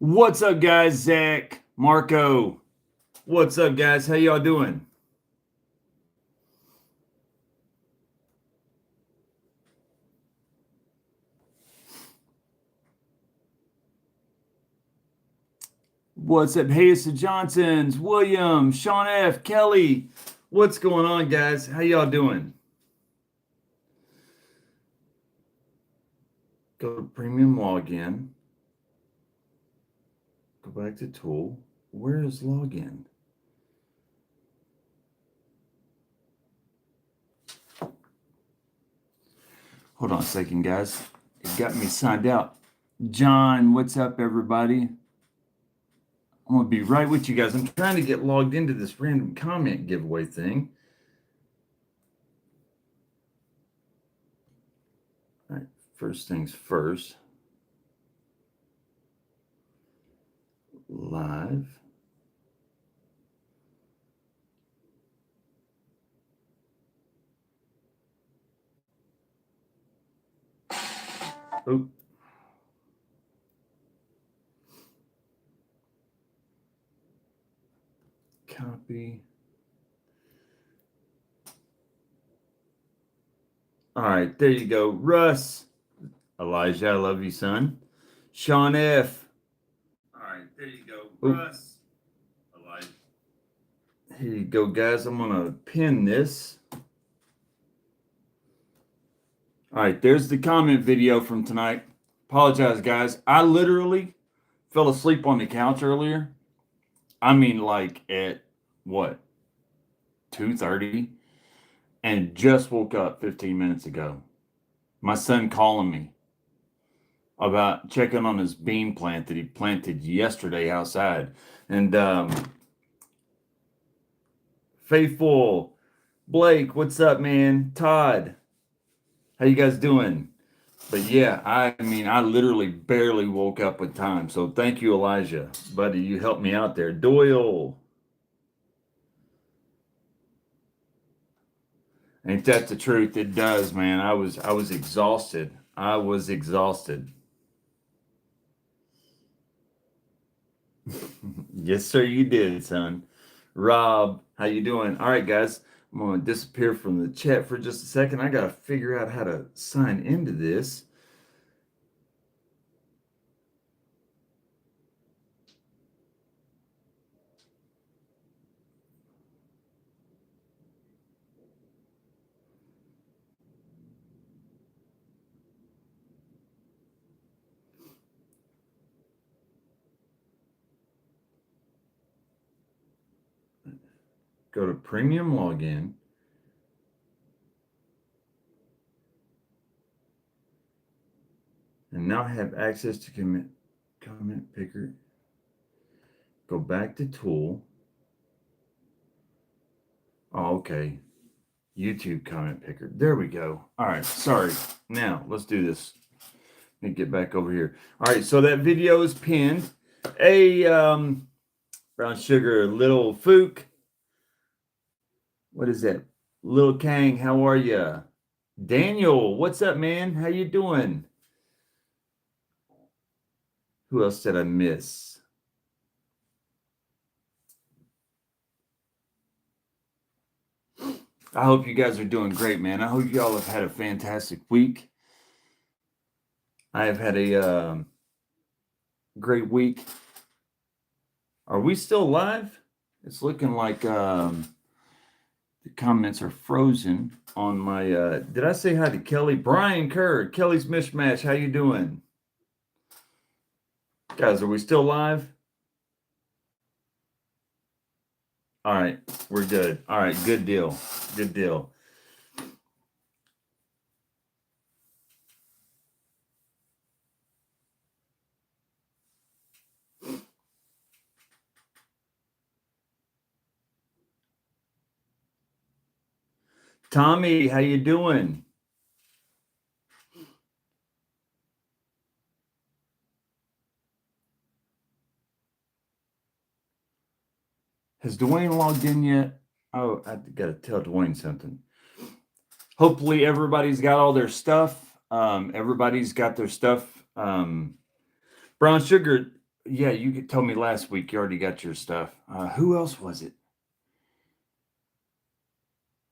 What's up, guys? Zach, Marco. What's up, guys? How y'all doing? What's up? Hey, it's the Johnsons, William, Sean F, Kelly. What's going on, guys? How y'all doing? Go to premium login. Go back to tool. Where is login? Hold on a second, guys. It got me signed out. John, what's up, everybody? I'm going to be right with you guys. I'm trying to get logged into this random comment giveaway thing. All right, first things first. Live. Oh. Copy. All right, there you go. Russ. Elijah, I love you, son. Sean F. All right, there you go. Russ. Elijah. Here you go, guys. I'm going to pin this. All right, there's the comment video from tonight. Apologize, guys. I literally fell asleep on the couch earlier. I mean, like at what? 2:30, and just woke up 15 minutes ago. My son calling me about checking on his bean plant that he planted yesterday outside. And Faithful, Blake, what's up, man? Todd, how you guys doing? But yeah, I mean, I literally barely woke up with time. So thank you, Elijah. Buddy, you helped me out there. Doyle. Ain't that the truth? It does, man. I was exhausted. I was exhausted. Yes, sir, you did, son. Rob, how you doing? All right, guys. I'm going to disappear from the chat for just a second. I got to figure out how to sign into this. Go to premium login. And now have access to comment picker. Go back to tool. Oh, okay. YouTube comment picker. There we go. All right. Sorry. Now let's do this. Let me get back over here. All right. So that video is pinned. Hey, Brown Sugar, Little Fook. What is that? Lil Kang, how are you? Daniel, what's up, man? How you doing? Who else did I miss? I hope you guys are doing great, man. I hope y'all have had a fantastic week. I have had a great week. Are we still live? It's looking like the comments are frozen on my did I say hi to Kelly? Brian Kerr, Kelly's Mishmash, how you doing? Guys, are we still live? All right, we're good. All right, good deal. Good deal. Tommy, how you doing? Has Dwayne logged in yet? Oh, I got to tell Dwayne something. Hopefully everybody's got all their stuff. Everybody's got their stuff. Brown Sugar, Yeah, you told me last week you already got your stuff. Who else was it?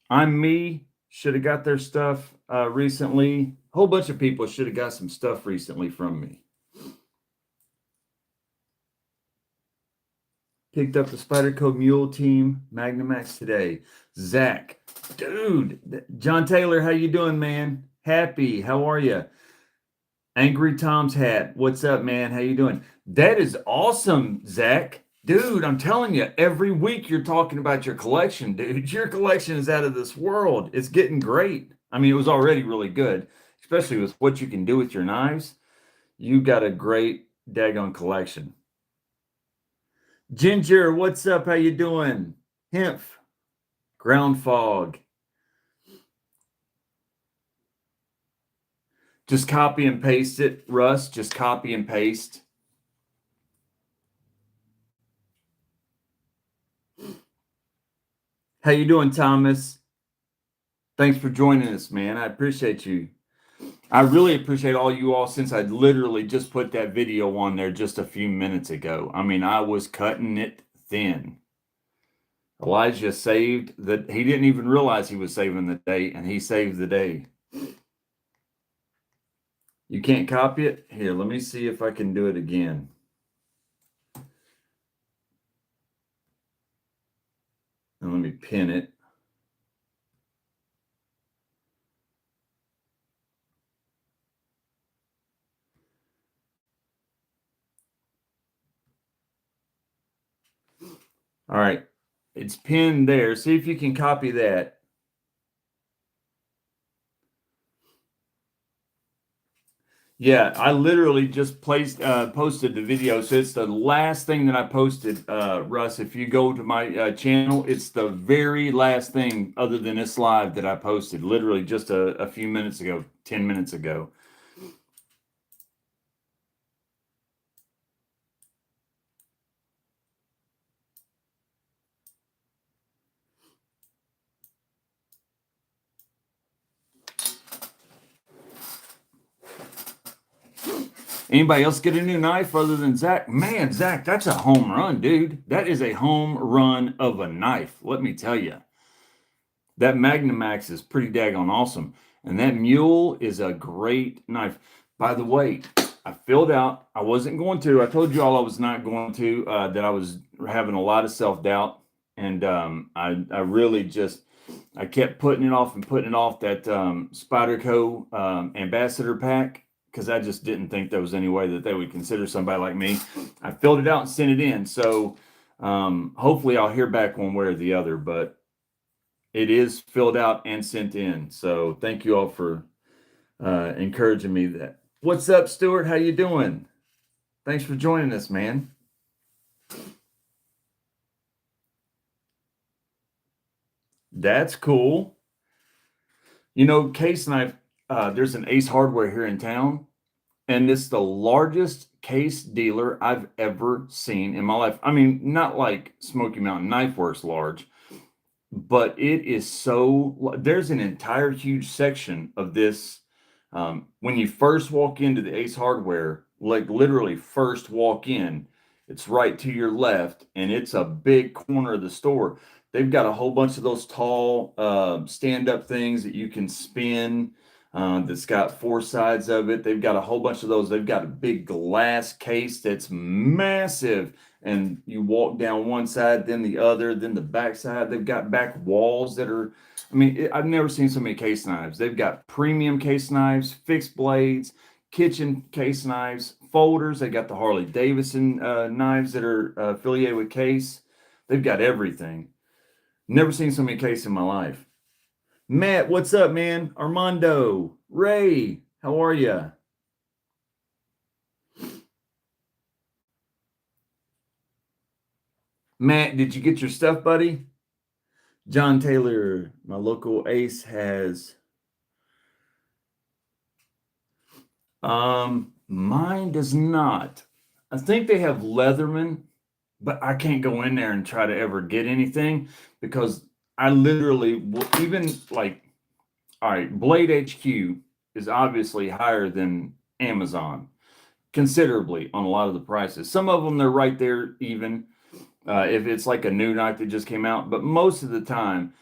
I'm Me should have got their stuff recently. A whole bunch of people should have got some stuff recently from me. Picked up the Spyderco Mule Team Magnamax today. Zach, dude, John Taylor, how you doing, man? Happy, how are you? Angry Tom's hat, what's up, man? How you doing? That is awesome, Zach. Dude, I'm telling you, every week you're talking about your collection, dude. Your collection is out of this world. It's getting great. I mean, it was already really good, especially with what you can do with your knives. You got a great daggone collection. Ginger, what's up? How you doing? Hemp, ground fog. Just copy and paste it, Russ. Just copy and paste. How you doing, Thomas? Thanks for joining us, man. I appreciate you. I really appreciate all you all since I literally just put that video on there just a few minutes ago. I mean, I was cutting it thin. Elijah saved that. He didn't even realize he was saving the day, and he saved the day. You can't copy it? Here, let me see if I can do it again. And let me pin it. All right, it's pinned there. See if you can copy that. Yeah, I literally just posted the video. So it's the last thing that I posted, Russ. If you go to my channel, it's the very last thing other than this live that I posted, literally just a few minutes ago, 10 minutes ago. Anybody else get a new knife other than Zach? Man, Zach, that's a home run, dude. That is a home run of a knife. Let me tell you. That Magnamax is pretty daggone awesome. And that Mule is a great knife. By the way, I filled out. I wasn't going to. I told you all I was not going to, that I was having a lot of self-doubt. And I really just, I kept putting it off and putting it off, that Spyderco Ambassador pack, because I just didn't think there was any way that they would consider somebody like me. I filled it out and sent it in. So hopefully I'll hear back one way or the other, but it is filled out and sent in. So thank you all for encouraging me. That. What's up, Stuart? How you doing? Thanks for joining us, man. That's cool. You know, case knife, there's an Ace Hardware here in town, and it's the largest case dealer I've ever seen in my life. I mean, not like Smoky Mountain Knife Works large, but it is so, there's an entire huge section of this. When you first walk into the Ace Hardware, like literally first walk in, it's right to your left, and it's a big corner of the store. They've got a whole bunch of those tall stand-up things that you can spin, that's got four sides of it. They've got a whole bunch of those. They've got a big glass case that's massive, and you walk down one side, then the other, then the back side. They've got back walls that are, I mean, I've never seen so many case knives. They've got premium case knives, fixed blades, kitchen case knives, folders. They got the Harley Davidson knives that are affiliated with Case. They've got everything. Never seen so many cases in my life. Matt, what's up, man? Armando, Ray, how are you? Matt, did you get your stuff, buddy? John Taylor, my local Ace has. Mine does not. I think they have Leatherman, but I can't go in there and try to ever get anything because I literally will even like, all right, Blade HQ is obviously higher than Amazon. considerably on a lot of the prices. Some of them, they're right there even if it's like a new knife that just came out. But most of the time,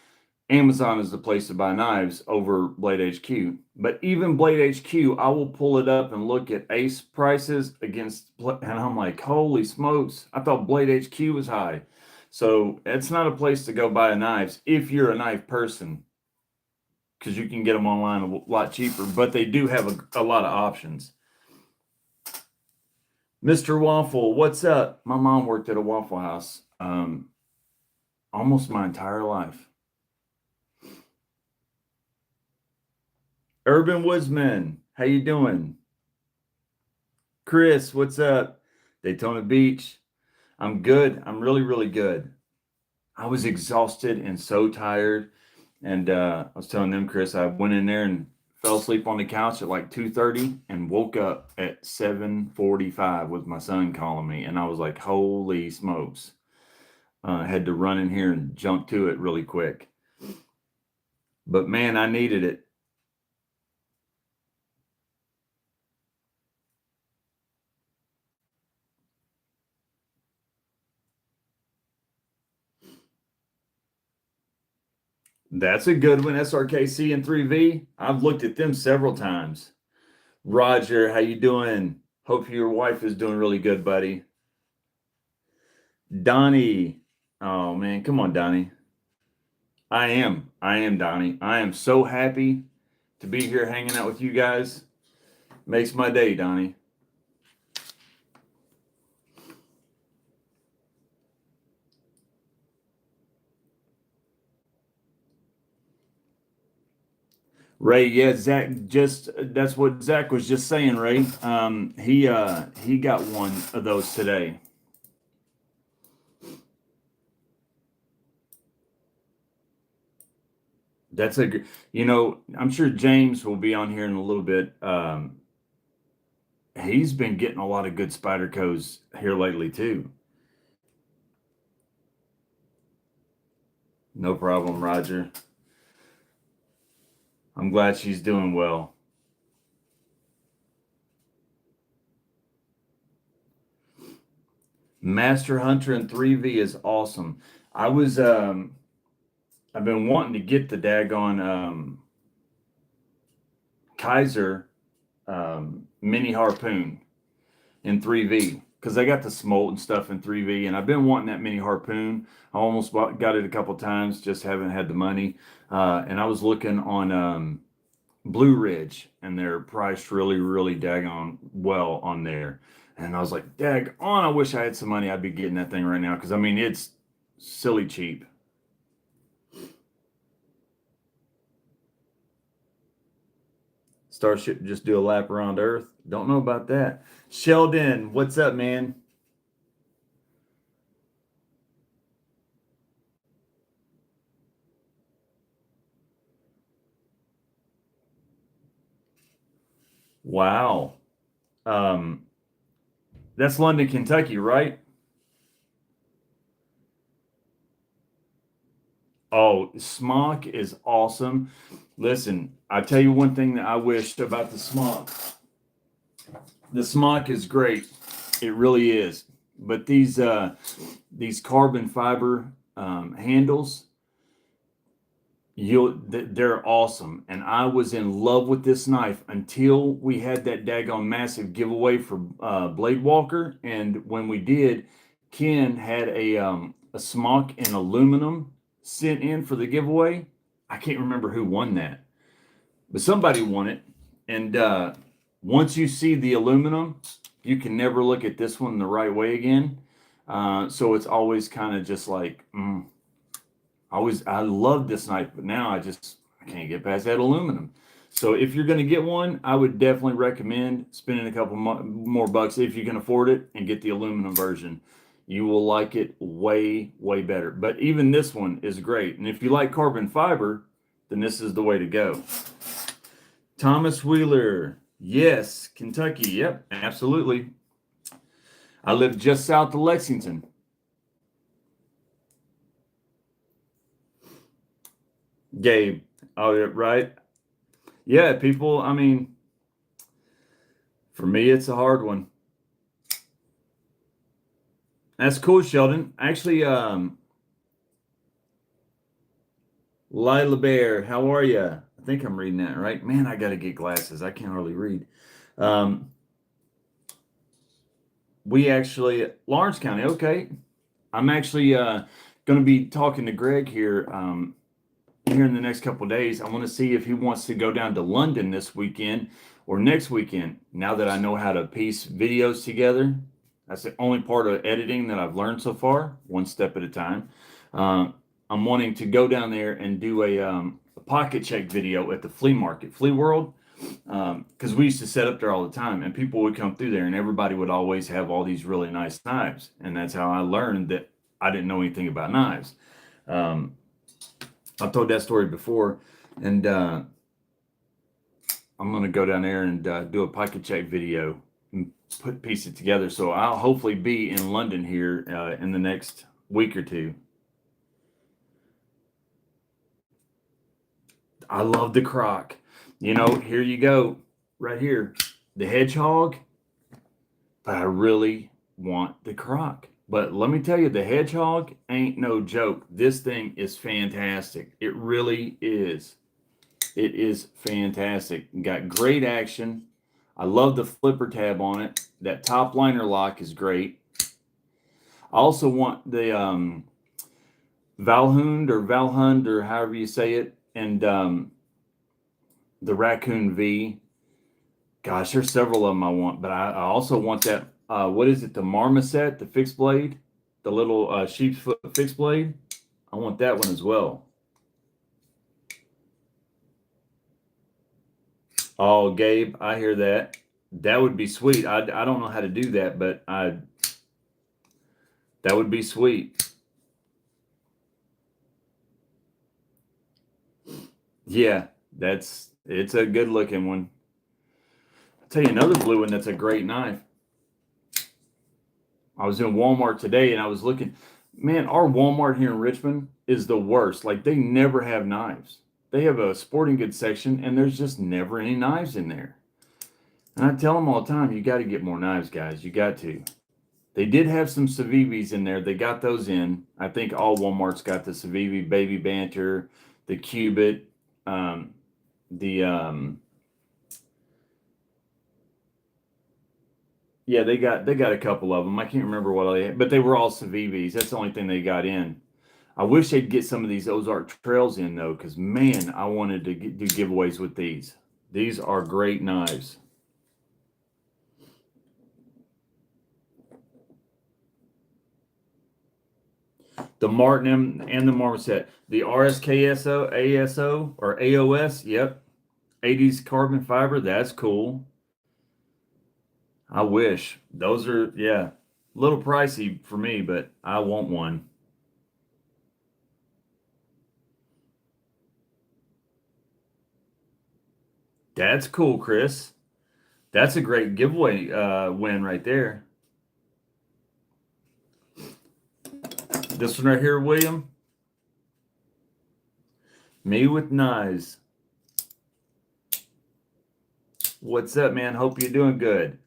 Amazon is the place to buy knives over Blade HQ. But even Blade HQ, I will pull it up and look at Ace prices against, and I'm like, holy smokes, I thought Blade HQ was high. So it's not a place to go buy knives if you're a knife person, because you can get them online a lot cheaper, but they do have a lot of options. Mr. Waffle, what's up? My mom worked at a Waffle House almost my entire life. Urban Woodsman, how you doing? Chris, what's up? Daytona Beach. I'm good. I'm really, really good. I was exhausted and so tired. And I was telling them, Chris, I went in there and fell asleep on the couch at like 2:30 and woke up at 7:45 with my son calling me. And I was like, holy smokes. I had to run in here and jump to it really quick. But man, I needed it. That's a good one. SRKC and 3V. I've looked at them several times. Roger, how you doing? Hope your wife is doing really good, buddy. Donnie. Oh man, come on, Donnie. I am, Donnie. I am so happy to be here hanging out with you guys. Makes my day, Donnie. Ray, yeah, Zach, just that's what Zach was just saying, Ray. He got one of those today. That's I'm sure James will be on here in a little bit. He's been getting a lot of good Spydercos here lately too. No problem, Roger. I'm glad she's doing well. Master Hunter and 3V is awesome. I've been wanting to get the daggone Kaiser mini harpoon in 3V because I got the smolt and stuff in 3V, and I've been wanting that mini harpoon. I almost got it a couple times, just haven't had the money. And I was looking on Blue Ridge, and they're priced really, really daggone well on there. And I was like, daggone, I wish I had some money. I'd be getting that thing right now because I mean it's silly cheap. Starship just do a lap around Earth. Don't know about that. Sheldon, what's up, man? Wow. Um, that's London, Kentucky, right? Oh, smock is awesome. Listen, I tell you one thing that I wished about the smock. The smock is great. It really is. But these carbon fiber handles, they're awesome. And I was in love with this knife until we had that daggone massive giveaway for Blade Walker. And when we did, Ken had a smock in aluminum sent in for the giveaway. I can't remember who won that, but somebody won it. And once you see the aluminum, you can never look at this one the right way again. So it's always kind of just like, I love this knife, but now I can't get past that aluminum. So if you're going to get one, I would definitely recommend spending a couple more bucks if you can afford it and get the aluminum version. You will like it way, way better. But even this one is great. And if you like carbon fiber, then this is the way to go. Thomas Wheeler. Yes, Kentucky. Yep, absolutely. I live just south of Lexington. Gabe. Oh, yeah, right. Yeah, people, I mean, for me, it's a hard one. That's cool, Sheldon. Actually, Lila Bear, how are you? I think I'm reading that right. Man, I got to get glasses. I can't hardly read. We actually, Lawrence County, okay. I'm actually going to be talking to Greg here here in the next couple of days. I want to see if he wants to go down to London this weekend or next weekend. Now that I know how to piece videos together, that's the only part of editing that I've learned so far, one step at a time. I'm wanting to go down there and do a pocket check video at the flea market, Flea World, because we used to set up there all the time, and people would come through there, and everybody would always have all these really nice knives, and that's how I learned that I didn't know anything about knives. I've told that story before, and I'm going to go down there and do a pocket check video and piece it together. So I'll hopefully be in London here in the next week or two. I love the croc. You know, here you go, right here, the hedgehog. But I really want the croc. But let me tell you, the hedgehog ain't no joke. This thing is fantastic. It really is. It is fantastic. Got great action. I love the flipper tab on it. That top liner lock is great. I also want the Valhund or however you say it, and the Raccoon V. Gosh, there's several of them I want, but I also want that. What is it? The Marmoset, the fixed blade, the little sheep's foot fixed blade. I want that one as well. Oh, Gabe, I hear that. That would be sweet. I don't know how to do that, but that would be sweet. Yeah, it's a good looking one. I'll tell you another blue one that's a great knife. I was in Walmart today and I was looking. Man, our Walmart here in Richmond is the worst. Like, they never have knives. They have a sporting goods section and there's just never any knives in there. And I tell them all the time, you got to get more knives, guys. You got to. They did have some Civivis in there. They got those in. I think all Walmart's got the Civivi Baby Banter, the Cubit, yeah, they got a couple of them. I can't remember what they had, but they were all Civivis. That's the only thing they got in. I wish they'd get some of these Ozark Trails in though, because man, I wanted to do giveaways with these. These are great knives. The Martin and the Marmoset, the RSKSO, ASO, or AOS, yep. 80s carbon fiber, that's cool. I wish. Those are, yeah, a little pricey for me, but I want one. That's cool, Chris. That's a great giveaway win right there. This one right here, William. Me with knives. What's up, man? Hope you're doing good.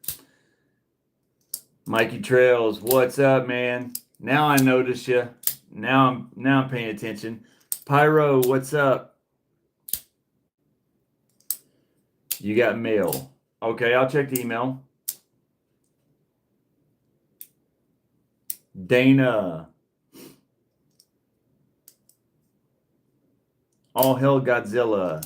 Mikey Trails, what's up, man? Now I notice you. Now I'm paying attention. Pyro, what's up? You got mail. Okay, I'll check the email. Dana. All hell Godzilla.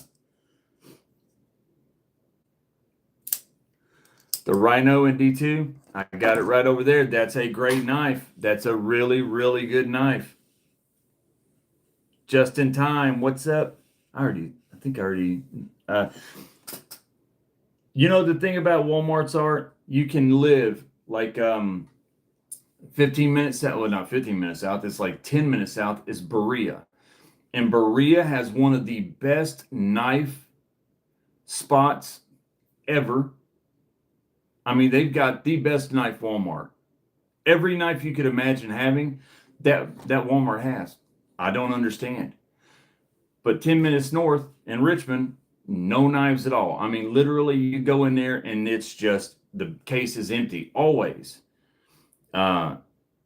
The Rhino in D2. I got it right over there. That's a great knife. That's a really, really good knife. Just in time. What's up? I think I already. You know, the thing about Walmart's are you can live like 15 minutes south. Well, not 15 minutes south. It's like 10 minutes south is Berea. And Berea has one of the best knife spots ever. I mean, they've got the best knife Walmart. Every knife you could imagine having, that Walmart has. I don't understand. But 10 minutes north in Richmond, no knives at all. I mean, literally, you go in there and it's just the case is empty always.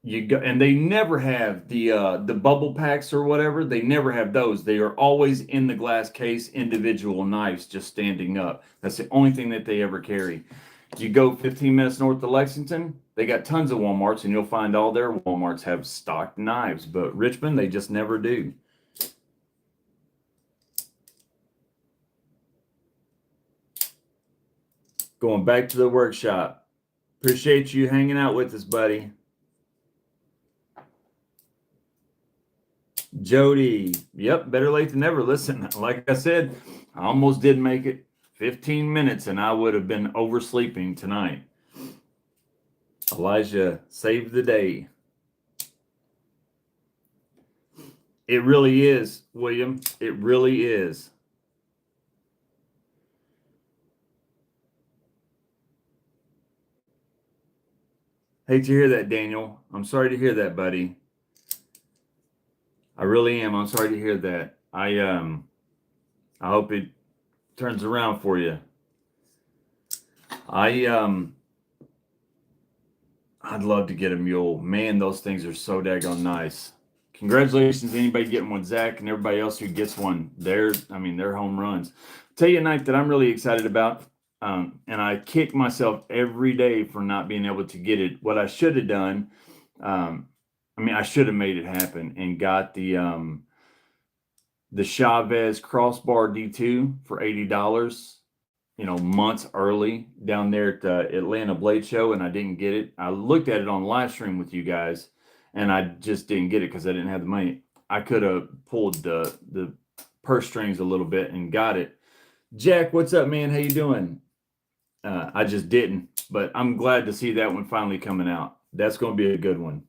You go, and they never have the bubble packs or whatever. They never have those. They are always in the glass case, individual knives just standing up. That's the only thing that they ever carry. You go 15 minutes north of Lexington, they got tons of Walmarts, and you'll find all their Walmarts have stocked knives. But Richmond, they just never do. Going back to the workshop. Appreciate you hanging out with us, buddy. Jody, yep, better late than never. Listen, like I said, I almost did make it 15 minutes and I would have been oversleeping tonight. Elijah saved the day. It really is, William. It really is. Hate to hear that, Daniel. I'm sorry to hear that, buddy. I really am. I'm sorry to hear that. I hope it turns around for you. I'd love to get a mule. Man, those things are so daggone nice. Congratulations to anybody getting one, Zach, and everybody else who gets one. They're home runs. I'll tell you a knife that I'm really excited about, and I kick myself every day for not being able to get it. What I should have done, I should have made it happen and got the Chavez crossbar D2 for $80. Months early down there at the Atlanta Blade Show, and I didn't get it. I looked at it on Livestream with you guys, and I just didn't get it because I didn't have the money. I could have pulled the purse strings a little bit and got it. Jack, what's up, man? How you doing? I just didn't, but I'm glad to see that one finally coming out. That's going to be a good one.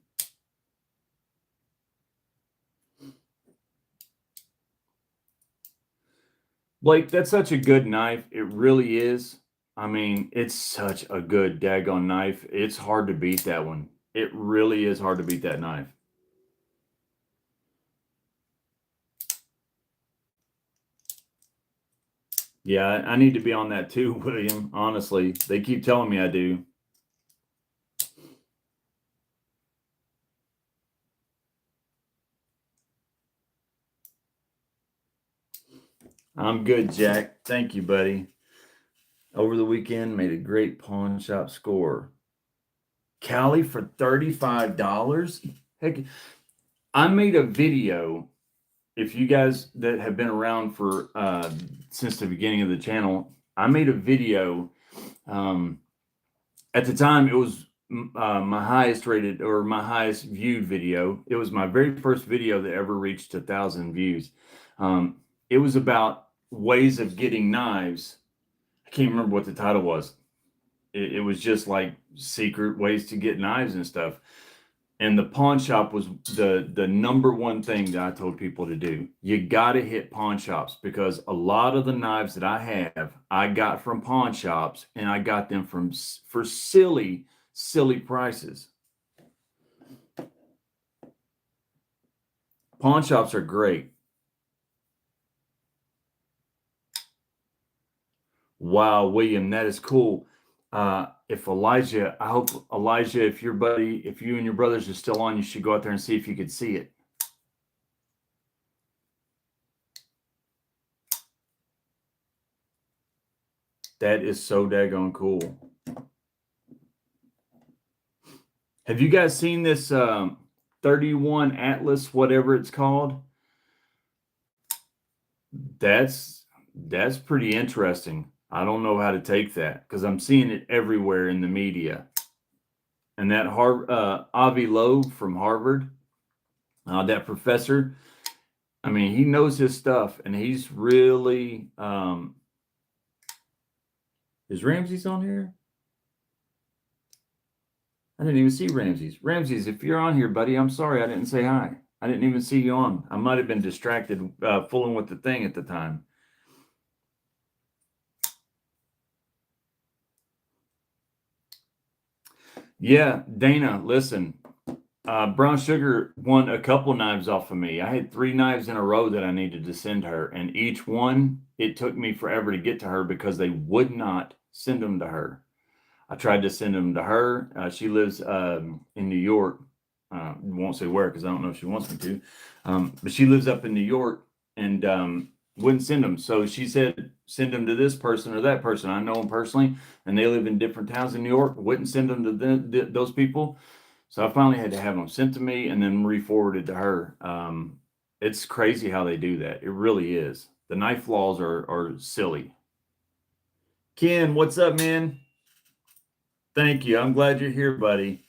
Blake, that's such a good knife. It really is. It's such a good daggone knife. It's hard to beat that one. It really is hard to beat that knife. Yeah, I need to be on that too, William. Honestly, they keep telling me I do. I'm good, Jack. Thank you, buddy. Over the weekend, made a great pawn shop score. Cali for $35. Heck, I made a video. If you guys that have been around for since the beginning of the channel, I made a video. At the time, it was my highest rated or my highest viewed video. It was my very first video that ever reached 1,000 views. It was about ways of getting knives. I can't remember what the title was. It was just like secret ways to get knives and stuff. And the pawn shop was the number one thing that I told people to do. You got to hit pawn shops because a lot of the knives that I have, I got from pawn shops, and I got them for silly prices. Pawn shops are great. Wow, William, that is cool. If Elijah, I hope Elijah, if you and your brothers are still on, you should go out there and see if you could see it. That is so daggone cool. Have you guys seen this 31 Atlas, whatever it's called? That's pretty interesting. I don't know how to take that because I'm seeing it everywhere in the media. And that Avi Loeb from Harvard, that professor, he knows his stuff, and he's really. Is Ramses on here? I didn't even see Ramses. Ramses, if you're on here, buddy, I'm sorry I didn't say hi. I didn't even see you on. I might have been distracted fooling with the thing at the time. Yeah, Dana, listen. Brown Sugar won a couple knives off of me. I had 3 knives in a row that I needed to send her, and each one, it took me forever to get to her because they would not send them to her. I tried to send them to her. She lives in New York, Won't say where because I don't know if she wants me to. But she lives up in New York and wouldn't send them. So she said, send them to this person or that person. I know them personally, and they live in different towns in New York. Wouldn't send them to those people. So I finally had to have them sent to me and then re-forwarded to her. It's crazy how they do that. It really is. The knife laws are silly. Ken, what's up, man? Thank you. I'm glad you're here, buddy.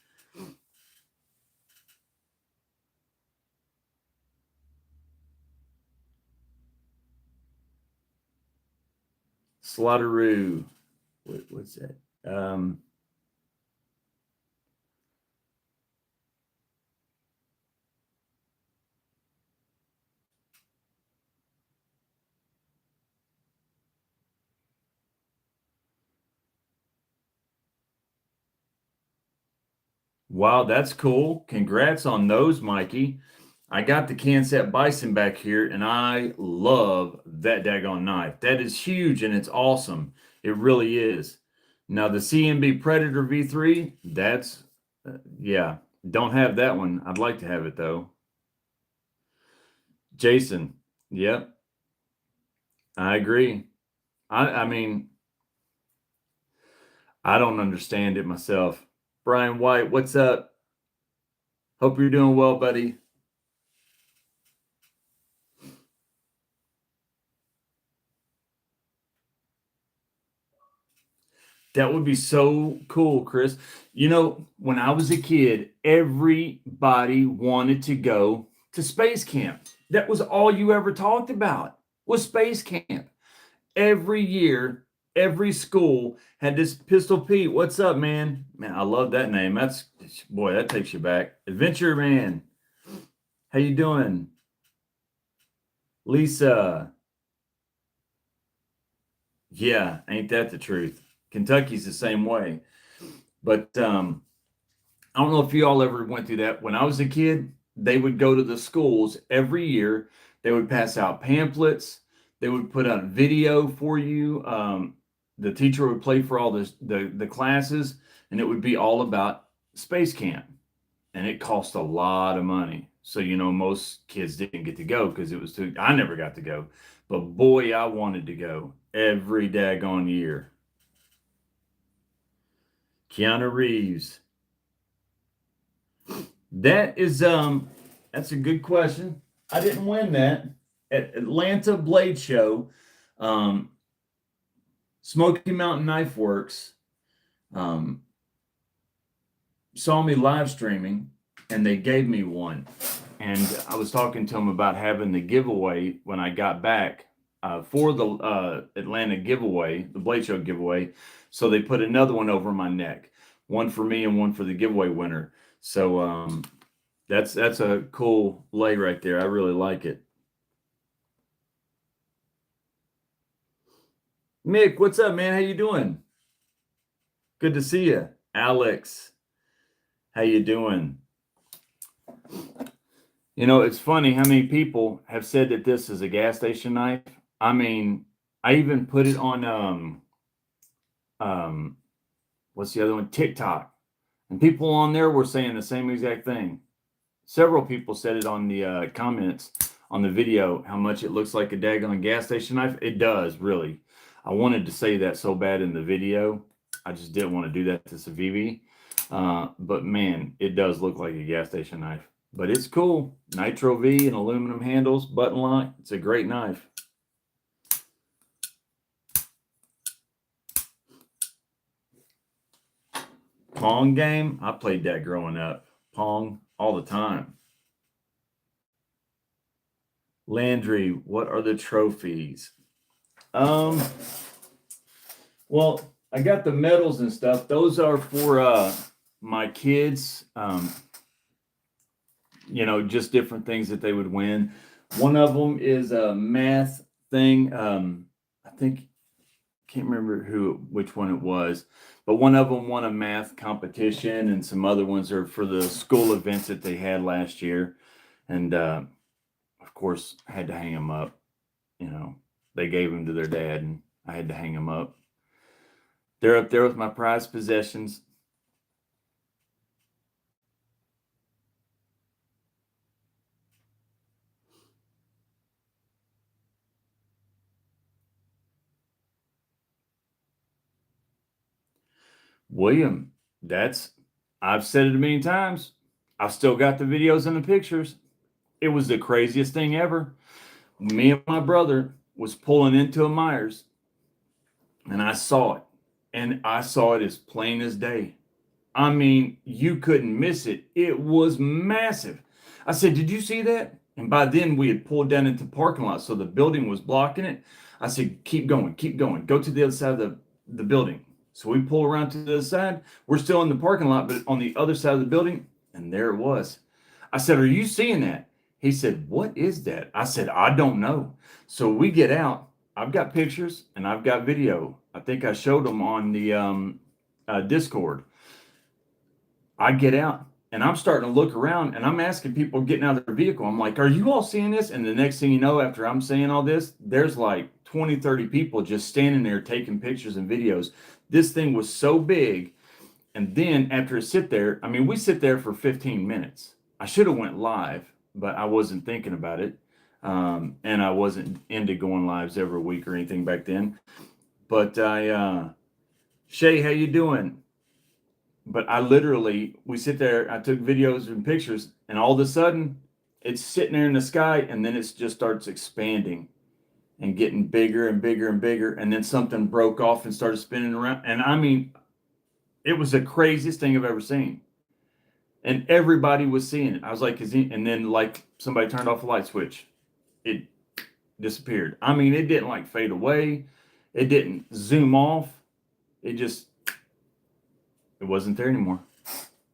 Slaughteroo. What's that? Wow, that's cool. Congrats on those, Mikey. I got the Canset Bison back here, and I love that daggone knife. That is huge, and it's awesome. It really is. Now, the CMB Predator V3, that's, yeah, don't have that one. I'd like to have it, though. Jason, yep, I agree. I mean, I don't understand it myself. Brian White, what's up? Hope you're doing well, buddy. That would be so cool, Chris. You know, when I was a kid, everybody wanted to go to space camp. That was all you ever talked about was space camp. Every year, every school had this Pistol Pete. What's up, man? Man, I love that name. That's boy, that takes you back. Adventure Man. How you doing? Lisa. Yeah, ain't that the truth? Kentucky's the same way. But I don't know if you all ever went through that. When I was a kid, they would go to the schools every year. They would pass out pamphlets. They would put out video for you. The teacher would play for all the classes, and it would be all about space camp. And it cost a lot of money. So, you know, most kids didn't get to go because it was too, I never got to go. But boy, I wanted to go every daggone year. Keanu Reeves. That is that's a good question. I didn't win that. At Atlanta Blade Show, um, Smoky Mountain Knife Works um, saw me live streaming and they gave me one. And I was talking to them about having the giveaway when I got back for the Atlanta giveaway, the Blade Show giveaway. So they put another one over my neck, one for me and one for the giveaway winner. So that's a cool lay right there. I really like it. Mick, what's up, man? How you doing? Good to see you. Alex, how you doing? You know, it's funny how many people have said that this is a gas station knife. I mean, I even put it on um what's the other one? TikTok. And people on there were saying the same exact thing. Several people said it on the comments on the video, how much it looks like a daggone gas station knife. It does, really. I wanted to say that so bad in the video. I just didn't want to do that to Savivi. But man, it does look like a gas station knife. But it's cool. Nitro V and aluminum handles, button lock. It's a great knife. Pong game. I played that growing up. Pong all the time. Landry, what are the trophies? Well, I got the medals and stuff. Those are for my kids. You know, just different things that they would win. One of them is a math thing. I think can't remember which one it was, but one of them won a math competition, and some other ones are for the school events that they had last year. And of course, I had to hang them up. You know, they gave them to their dad, and I had to hang them up. They're up there with my prized possessions. William, I've said it a million times. I've still got the videos and the pictures. It was the craziest thing ever. Me and my brother was pulling into a Myers, and I saw it. And I saw it as plain as day. I mean, you couldn't miss it. It was massive. I said, "Did you see that?" And by then we had pulled down into the parking lot, so the building was blocking it. I said, "Keep going, keep going. Go to the other side of the building." So we pull around to the other side. We're still in the parking lot, but on the other side of the building, and there it was. I said, "Are you seeing that?" He said, "What is that?" I said, "I don't know." So we get out. I've got pictures and I've got video. I think I showed them on the Discord. I get out and I'm starting to look around and I'm asking people getting out of their vehicle. I'm like, "Are you all seeing this?" And the next thing you know, after I'm saying all this, there's like 20, 30 people just standing there taking pictures and videos. This thing was so big. And then after we sit there for 15 minutes. I should have went live, but I wasn't thinking about it. And I wasn't into going lives every week or anything back then. But Shay, how you doing? But we sit there, I took videos and pictures, and all of a sudden it's sitting there in the sky, and then it just starts expanding and getting bigger and bigger and bigger. And then something broke off and started spinning around. And I mean, it was the craziest thing I've ever seen. And everybody was seeing it. I was like, and then like somebody turned off a light switch. It disappeared. I mean, it didn't like fade away. It didn't zoom off. It wasn't there anymore.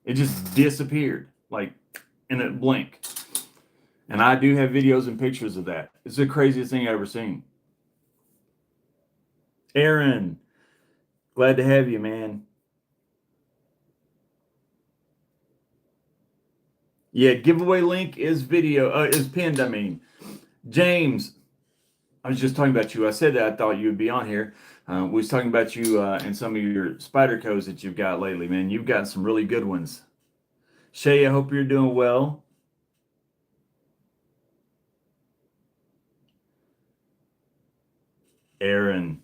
It just disappeared like in a blink. And I do have videos and pictures of that. It's the craziest thing I've ever seen. Aaron, glad to have you, man. Yeah, giveaway link is pinned. I mean, James, I was just talking about you. I said that I thought you would be on here. We was talking about you and some of your spider codes that you've got lately, man. You've got some really good ones. Shay, I hope you're doing well. Aaron.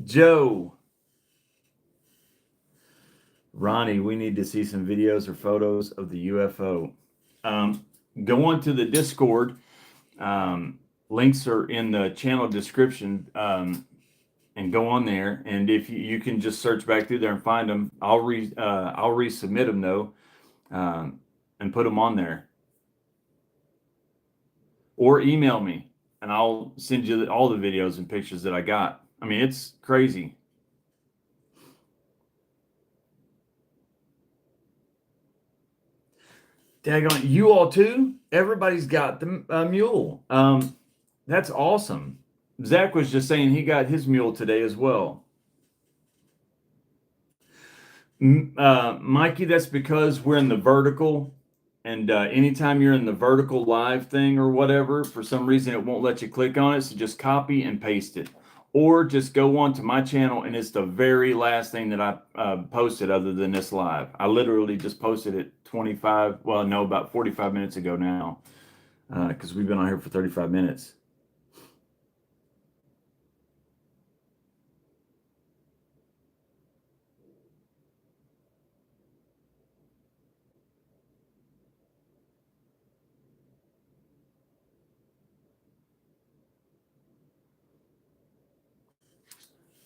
Joe. Ronnie, we need to see some videos or photos of the UFO. Go on to the Discord. Links are in the channel description. And go on there, and if you can just search back through there and find them, I'll resubmit them though, and put them on there, or email me, and I'll send you all the videos and pictures that I got. I mean, it's crazy. Daggone, you all too? Everybody's got the mule. That's awesome. Zach was just saying he got his mule today as well. Mikey, that's because we're in the vertical, and anytime you're in the vertical live thing or whatever, for some reason it won't let you click on it. So just copy and paste it, or just go on to my channel, and it's the very last thing that I posted other than this live. I literally just posted it about 45 minutes ago now, because we've been on here for 35 minutes.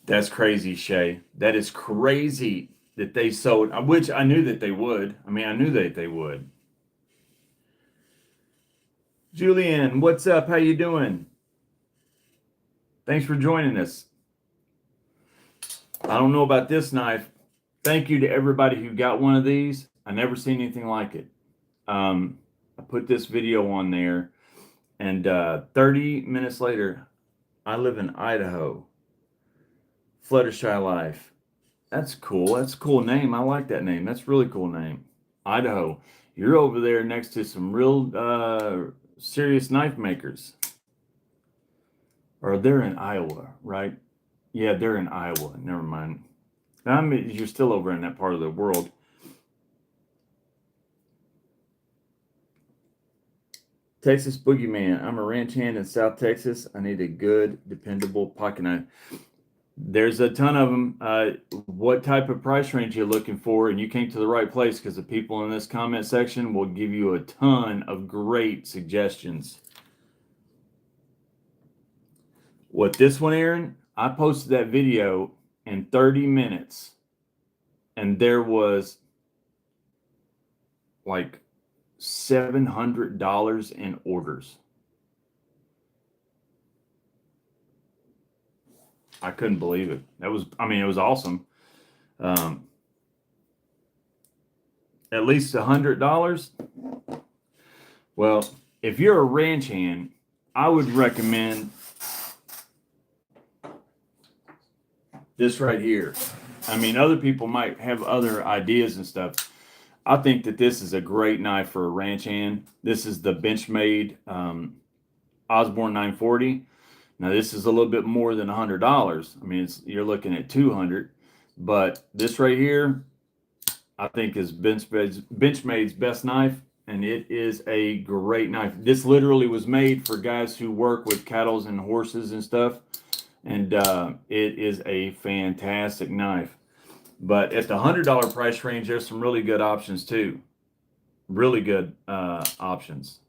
That's crazy, Shay. That is crazy that they sold, which I knew that they would. I mean, I knew that they would. Julian, what's up? How you doing? Thanks for joining us. I don't know about this knife. Thank you to everybody who got one of these. I never seen anything like it. I put this video on there, and 30 minutes later, I live in Idaho. Fluttershy Life. That's cool. That's a cool name. I like that name. That's a really cool name. Idaho. You're over there next to some real serious knife makers. Or they're in Iowa, right? Yeah, they're in Iowa. Never mind. You're still over in that part of the world. Texas Boogeyman. I'm a ranch hand in South Texas. I need a good, dependable pocket knife. There's a ton of them. What type of price range you're looking for, and you came to the right place, because the people in this comment section will give you a ton of great suggestions. What this one, Aaron, I posted that video in 30 minutes, and there was like $700 in orders. I couldn't believe it. It was awesome. At least $100. Well, if you're a ranch hand, I would recommend this right here. Other people might have other ideas and stuff. I think that this is a great knife for a ranch hand. This is the Benchmade Osborne 940. Now, this is a little bit more than $100. You're looking at $200, but this right here, I think, is Benchmade's best knife, and it is a great knife. This literally was made for guys who work with cattle and horses and stuff, and it is a fantastic knife. But at the $100 price range, there's some really good options too. Really good options.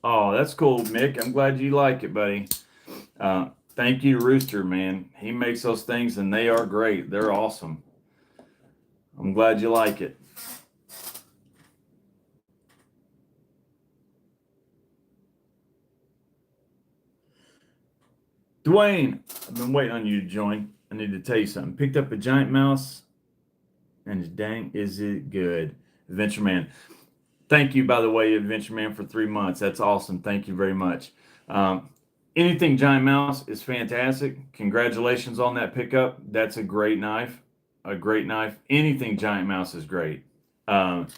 Oh, that's cool, Mick. I'm glad you like it, buddy. Thank you, Rooster, man. He makes those things, and they are great. They're awesome. I'm glad you like it. Dwayne, I've been waiting on you to join. I need to tell you something. Picked up a giant mouse, and dang, is it good. Adventure Man. Thank you, by the way, Adventure Man, for 3 months. That's awesome. Thank you very much. Anything Giant Mouse is fantastic. Congratulations on that pickup. That's a great knife. A great knife. Anything Giant Mouse is great. Pocket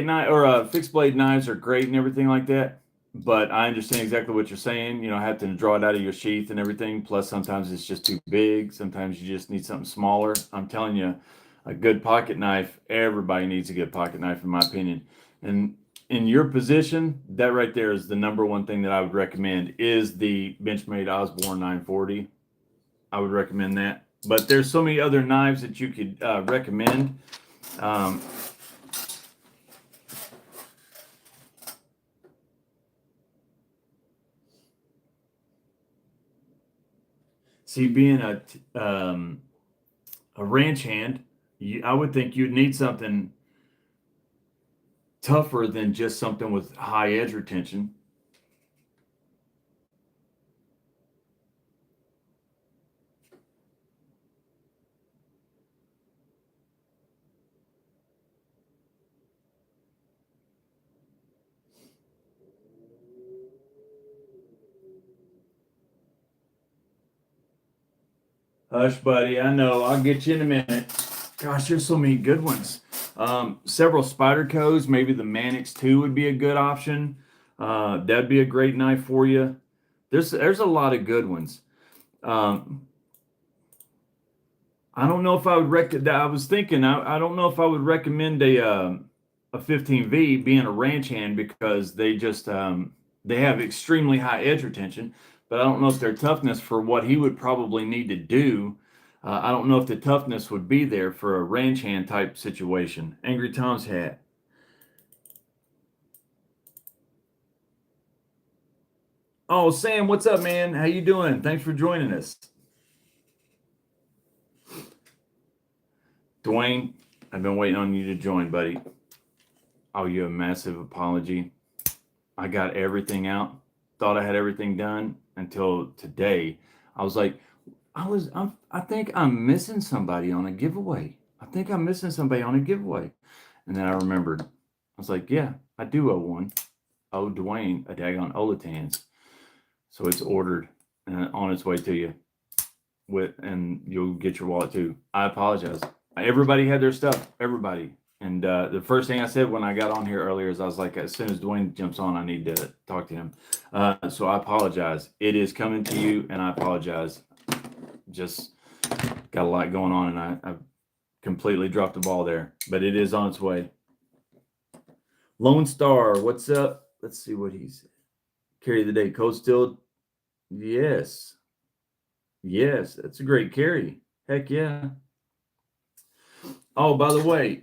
knife or fixed blade knives are great and everything like that. But I understand exactly what you're saying. Having to draw it out of your sheath and everything. Plus, sometimes it's just too big. Sometimes you just need something smaller. I'm telling you, a good pocket knife, everybody needs a good pocket knife, in my opinion. And in your position, that right there is the number one thing that I would recommend, is the Benchmade Osborne 940. I would recommend that. But there's so many other knives that you could recommend. See, being a ranch hand, I would think you'd need something tougher than just something with high edge retention. Hush, buddy. I know. I'll get you in a minute. Gosh, there's so many good ones. Several Spydercos. Maybe the Mannix 2 would be a good option. That'd be a great knife for you. There's a lot of good ones. I don't know if I would recommend. I was thinking. I don't know if I would recommend a 15V, being a ranch hand, because they just they have extremely high edge retention. But I don't know if their toughness for what he would probably need to do. I don't know if the toughness would be there for a ranch hand type situation. Angry Tom's hat. Oh, Sam, what's up, man? How you doing? Thanks for joining us. Dwayne, I've been waiting on you to join, buddy. Oh, you a massive apology. I got everything out. Thought I had everything done until today. I was like, I think I'm missing somebody on a giveaway. And then I remembered. I was like, yeah, I do owe one. Oh, Dwayne, a daggone Olatans. So it's ordered and on its way to you. And you'll get your wallet too. I apologize. Everybody had their stuff. Everybody. And the first thing I said when I got on here earlier is I was like, as soon as Dwayne jumps on, I need to talk to him. So I apologize. It is coming to you, and I apologize. Just got a lot going on, and I've completely dropped the ball there, but it is on its way. Lone Star, what's up? Let's see what he's carry of the day. Cold Stilled. Yes. Yes, that's a great carry. Heck yeah. Oh, by the way,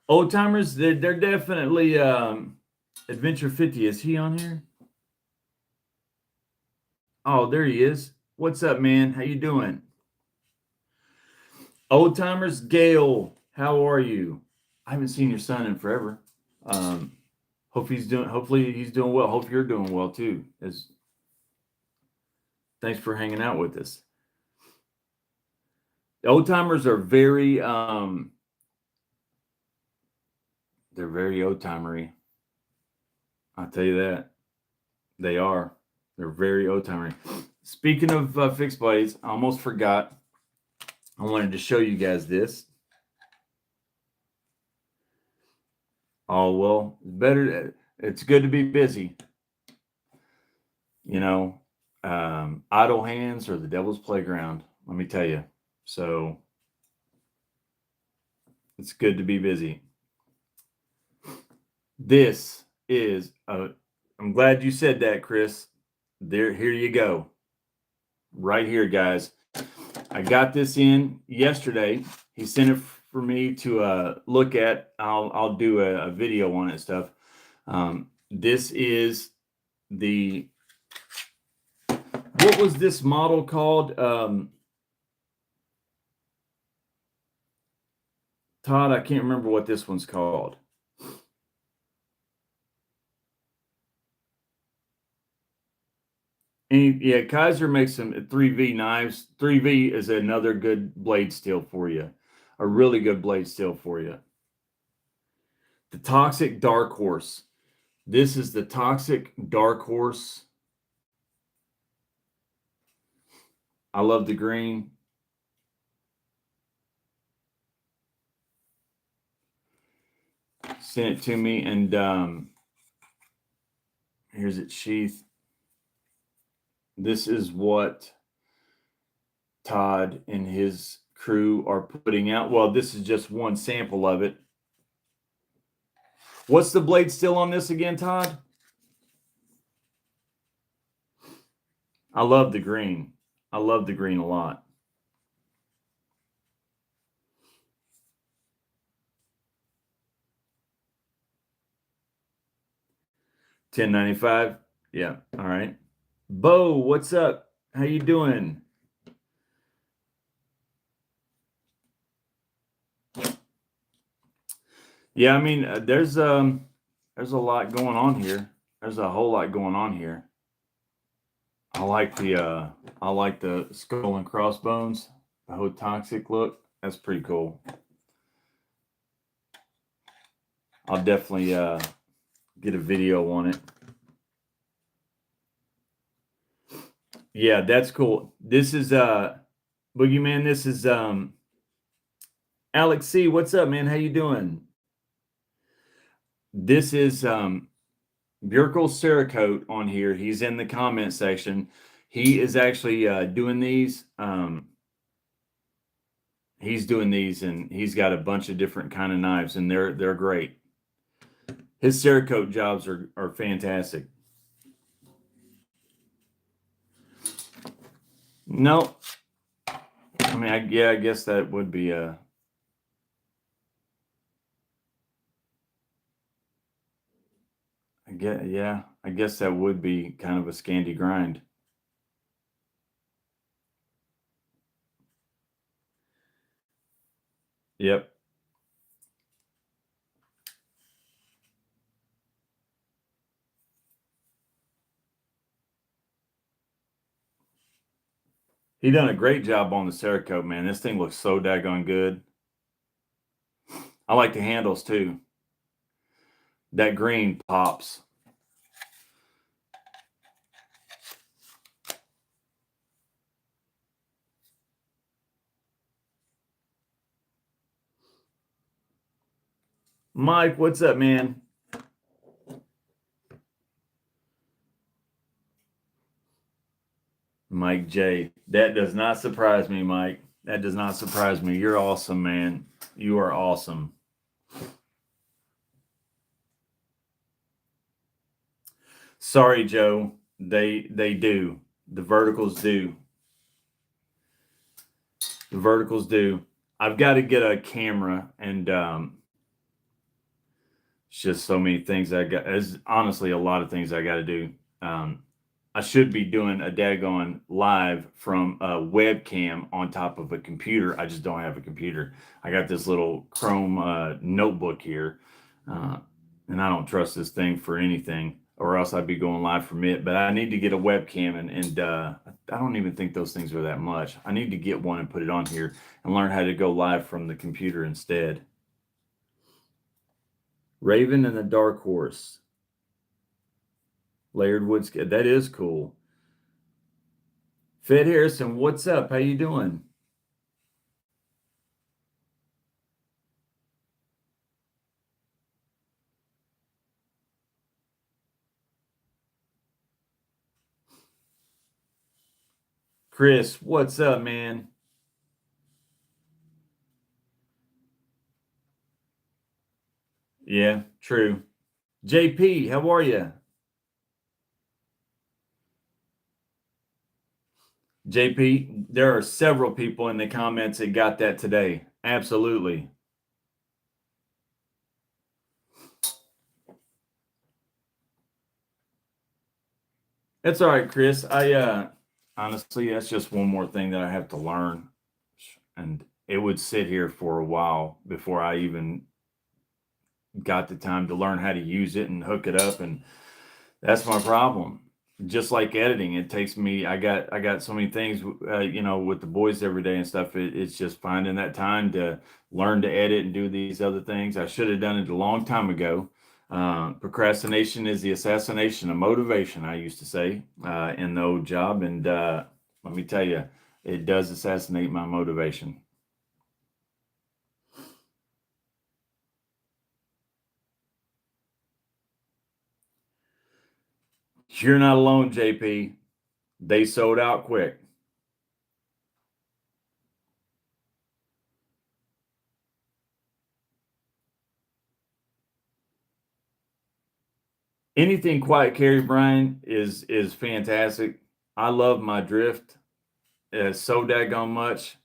old timers, they're definitely Adventure 50. Is he on here? Oh, there he is. What's up, man? How you doing? Old timers, Gail, how are you? I haven't seen your son in forever. Hopefully he's doing well. Hope you're doing well too. Thanks for hanging out with us. The old timers are very they're very old timery. I'll tell you that. They are. They're very old timery. Speaking of fixed blades, I almost forgot. I wanted to show you guys this. Oh, well, it's good to be busy. You know, idle hands are the devil's playground, let me tell you. So it's good to be busy. This is I'm glad you said that, Chris. Here you go. Right here, guys. I got this in yesterday. He sent it for me to look at. I'll do a video on it and stuff. This is what was this model called? Todd, I can't remember what this one's called. And yeah, Kaiser makes some 3V knives. 3V is another good blade steel for you. A really good blade steel for you. The Toxic Dark Horse. This is the Toxic Dark Horse. I love the green. Sent it to me, and here's its sheath. This is what Todd and his crew are putting out. Well, this is just one sample of it. What's the blade still on this again, Todd? I love the green. I love the green a lot. $10.95. Yeah. All right. Bo, what's up? How you doing? Yeah, I mean, there's a lot going on here. There's a whole lot going on here. I like the skull and crossbones, the whole toxic look. That's pretty cool. I'll definitely get a video on it. Yeah, that's cool. This is Boogeyman. This is Alex C. What's up, man? How you doing? This is Björkel Cerakote on here. He's in the comment section. He is actually doing these. He's doing these, and he's got a bunch of different kind of knives, and they're great. His Cerakote jobs are fantastic. No, I mean, I guess that would be a. I guess that would be kind of a Scandi grind. Yep. He done a great job on the Cerakote, man. This thing looks so daggone good. I like the handles too. That green pops. Mike, what's up, man? Mike J. That does not surprise me, Mike. That does not surprise me. You're awesome, man. You are awesome. Sorry, Joe. They do. The verticals do. The verticals do. I've got to get a camera, and it's just so many things I got. There's honestly a lot of things I got to do. I should be doing a daggone live from a webcam on top of a computer. I just don't have a computer. I got this little Chrome notebook here, and I don't trust this thing for anything, or else I'd be going live from it. But I need to get a webcam, and I don't even think those things are that much. I need to get one and put it on here and learn how to go live from the computer instead. Raven and the Dark Horse. Layered woods. That is cool. Fed Harrison, what's up? How you doing? Chris, what's up, man? Yeah, true. JP, how are you? JP, there are several people in the comments that got that today. Absolutely. That's all right, Chris. I honestly, that's just one more thing that I have to learn. And it would sit here for a while before I even got the time to learn how to use it and hook it up. And that's my problem. Just like editing, it takes me. I got so many things, with the boys every day and stuff. It's just finding that time to learn to edit and do these other things. I should have done it a long time ago. Procrastination is the assassination of motivation, I used to say in the old job, and let me tell you, it does assassinate my motivation. You're not alone, JP. They sold out quick. Anything Quiet Carry, Brian, is fantastic. I love my drift so daggone much.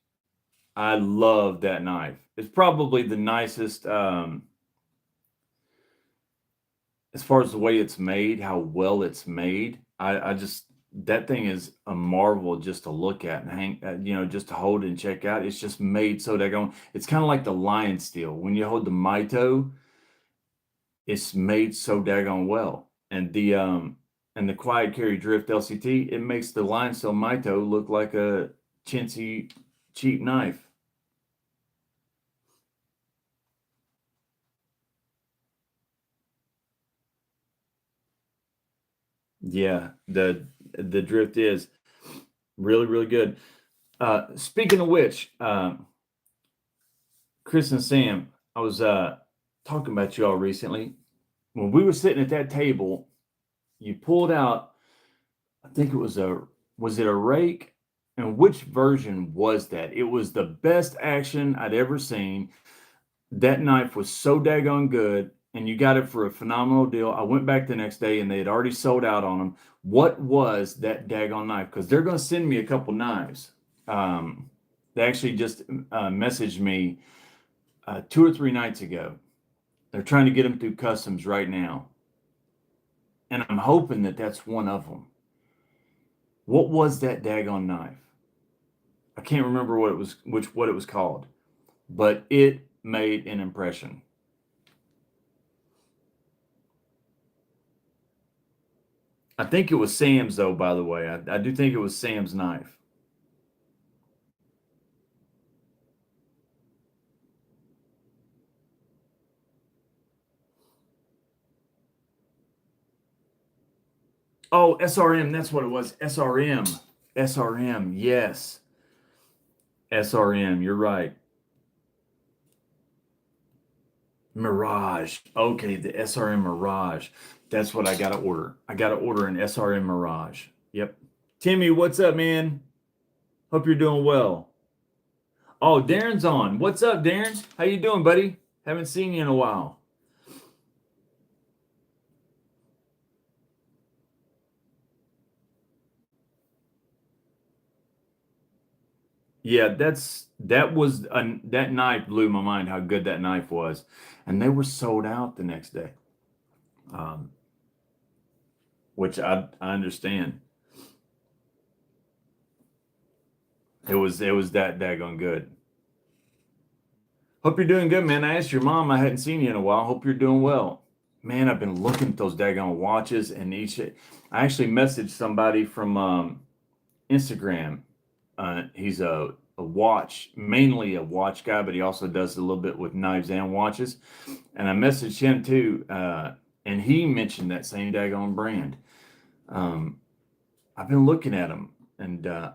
I love that knife. It's probably the nicest, as far as the way it's made, how well it's made. I just, that thing is a marvel just to look at and hang, just to hold and check out. It's just made so daggone. It's kind of like the lion steel. When you hold the Mito, it's made so daggone well. And the Quiet Carry Drift LCT, it makes the limestone Mito look like a chintzy cheap knife. Yeah, the drift is really, really good. Speaking of which, Chris and Sam, I was talking about you all recently. When we were sitting at that table, you pulled out, I think it was it a rake? And which version was that? It was the best action I'd ever seen. That knife was so daggone good, and you got it for a phenomenal deal. I went back the next day and they had already sold out on them. What was that daggone knife? Because they're going to send me a couple knives. They actually just messaged me 2 or 3 nights ago. They're trying to get them through customs right now, and I'm hoping that that's one of them. What was that daggone knife? I can't remember what it was called, but it made an impression. I think it was Sam's, though, by the way. I do think it was Sam's knife. Oh, SRM, that's what it was. SRM. SRM, yes. SRM, you're right. Mirage. Okay, the SRM Mirage. That's what I got to order. I got to order an SRM Mirage. Yep. Timmy, what's up, man? Hope you're doing well. Oh, Darren's on. What's up, Darren? How you doing, buddy? Haven't seen you in a while. Yeah, that knife blew my mind how good that knife was, and they were sold out the next day, um, which I understand. It was that daggone good. Hope you're doing good, man. I asked your mom. I hadn't seen you in a while. Hope you're doing well. Man, I've been looking at those daggone watches, and I actually messaged somebody from Instagram. He's a watch, mainly a watch guy, but he also does a little bit with knives and watches. And I messaged him too, and he mentioned that same daggone brand. Um, I've been looking at them, and I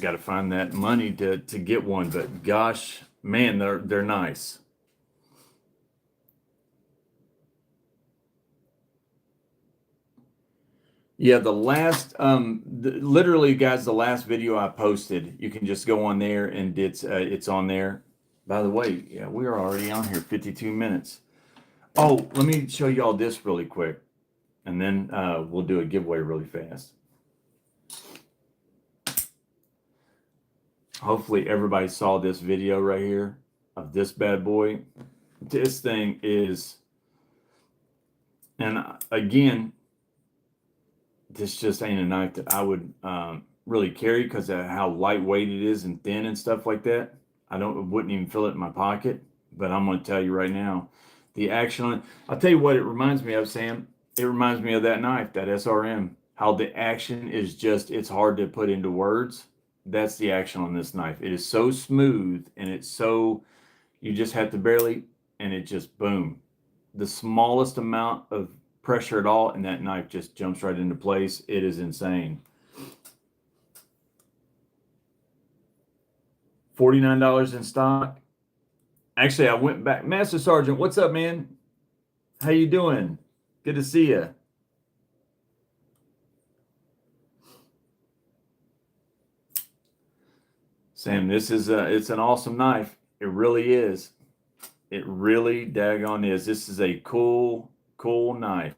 got to find that money to get one. But gosh, man, they're nice. Yeah, literally, guys, the last video I posted, you can just go on there and it's on there. By the way, yeah, we are already on here, 52 minutes. Oh, let me show y'all this really quick, and then we'll do a giveaway really fast. Hopefully, everybody saw this video right here of this bad boy. This thing is, and again, this just ain't a knife that I would really carry because of how lightweight it is and thin and stuff like that. Wouldn't even feel it in my pocket. But I'm going to tell you right now, the action on it. I'll tell you what it reminds me of, Sam. It reminds me of that knife, that SRM. How the action is it's hard to put into words. That's the action on this knife. It is so smooth and you just have to barely, and it just boom. The smallest amount of pressure at all, and that knife just jumps right into place. It is insane. $49 in stock. Actually, I went back. Master Sergeant, what's up, man? How you doing? Good to see you. Sam, it's an awesome knife. It really is. It really daggone is. This is a cool knife.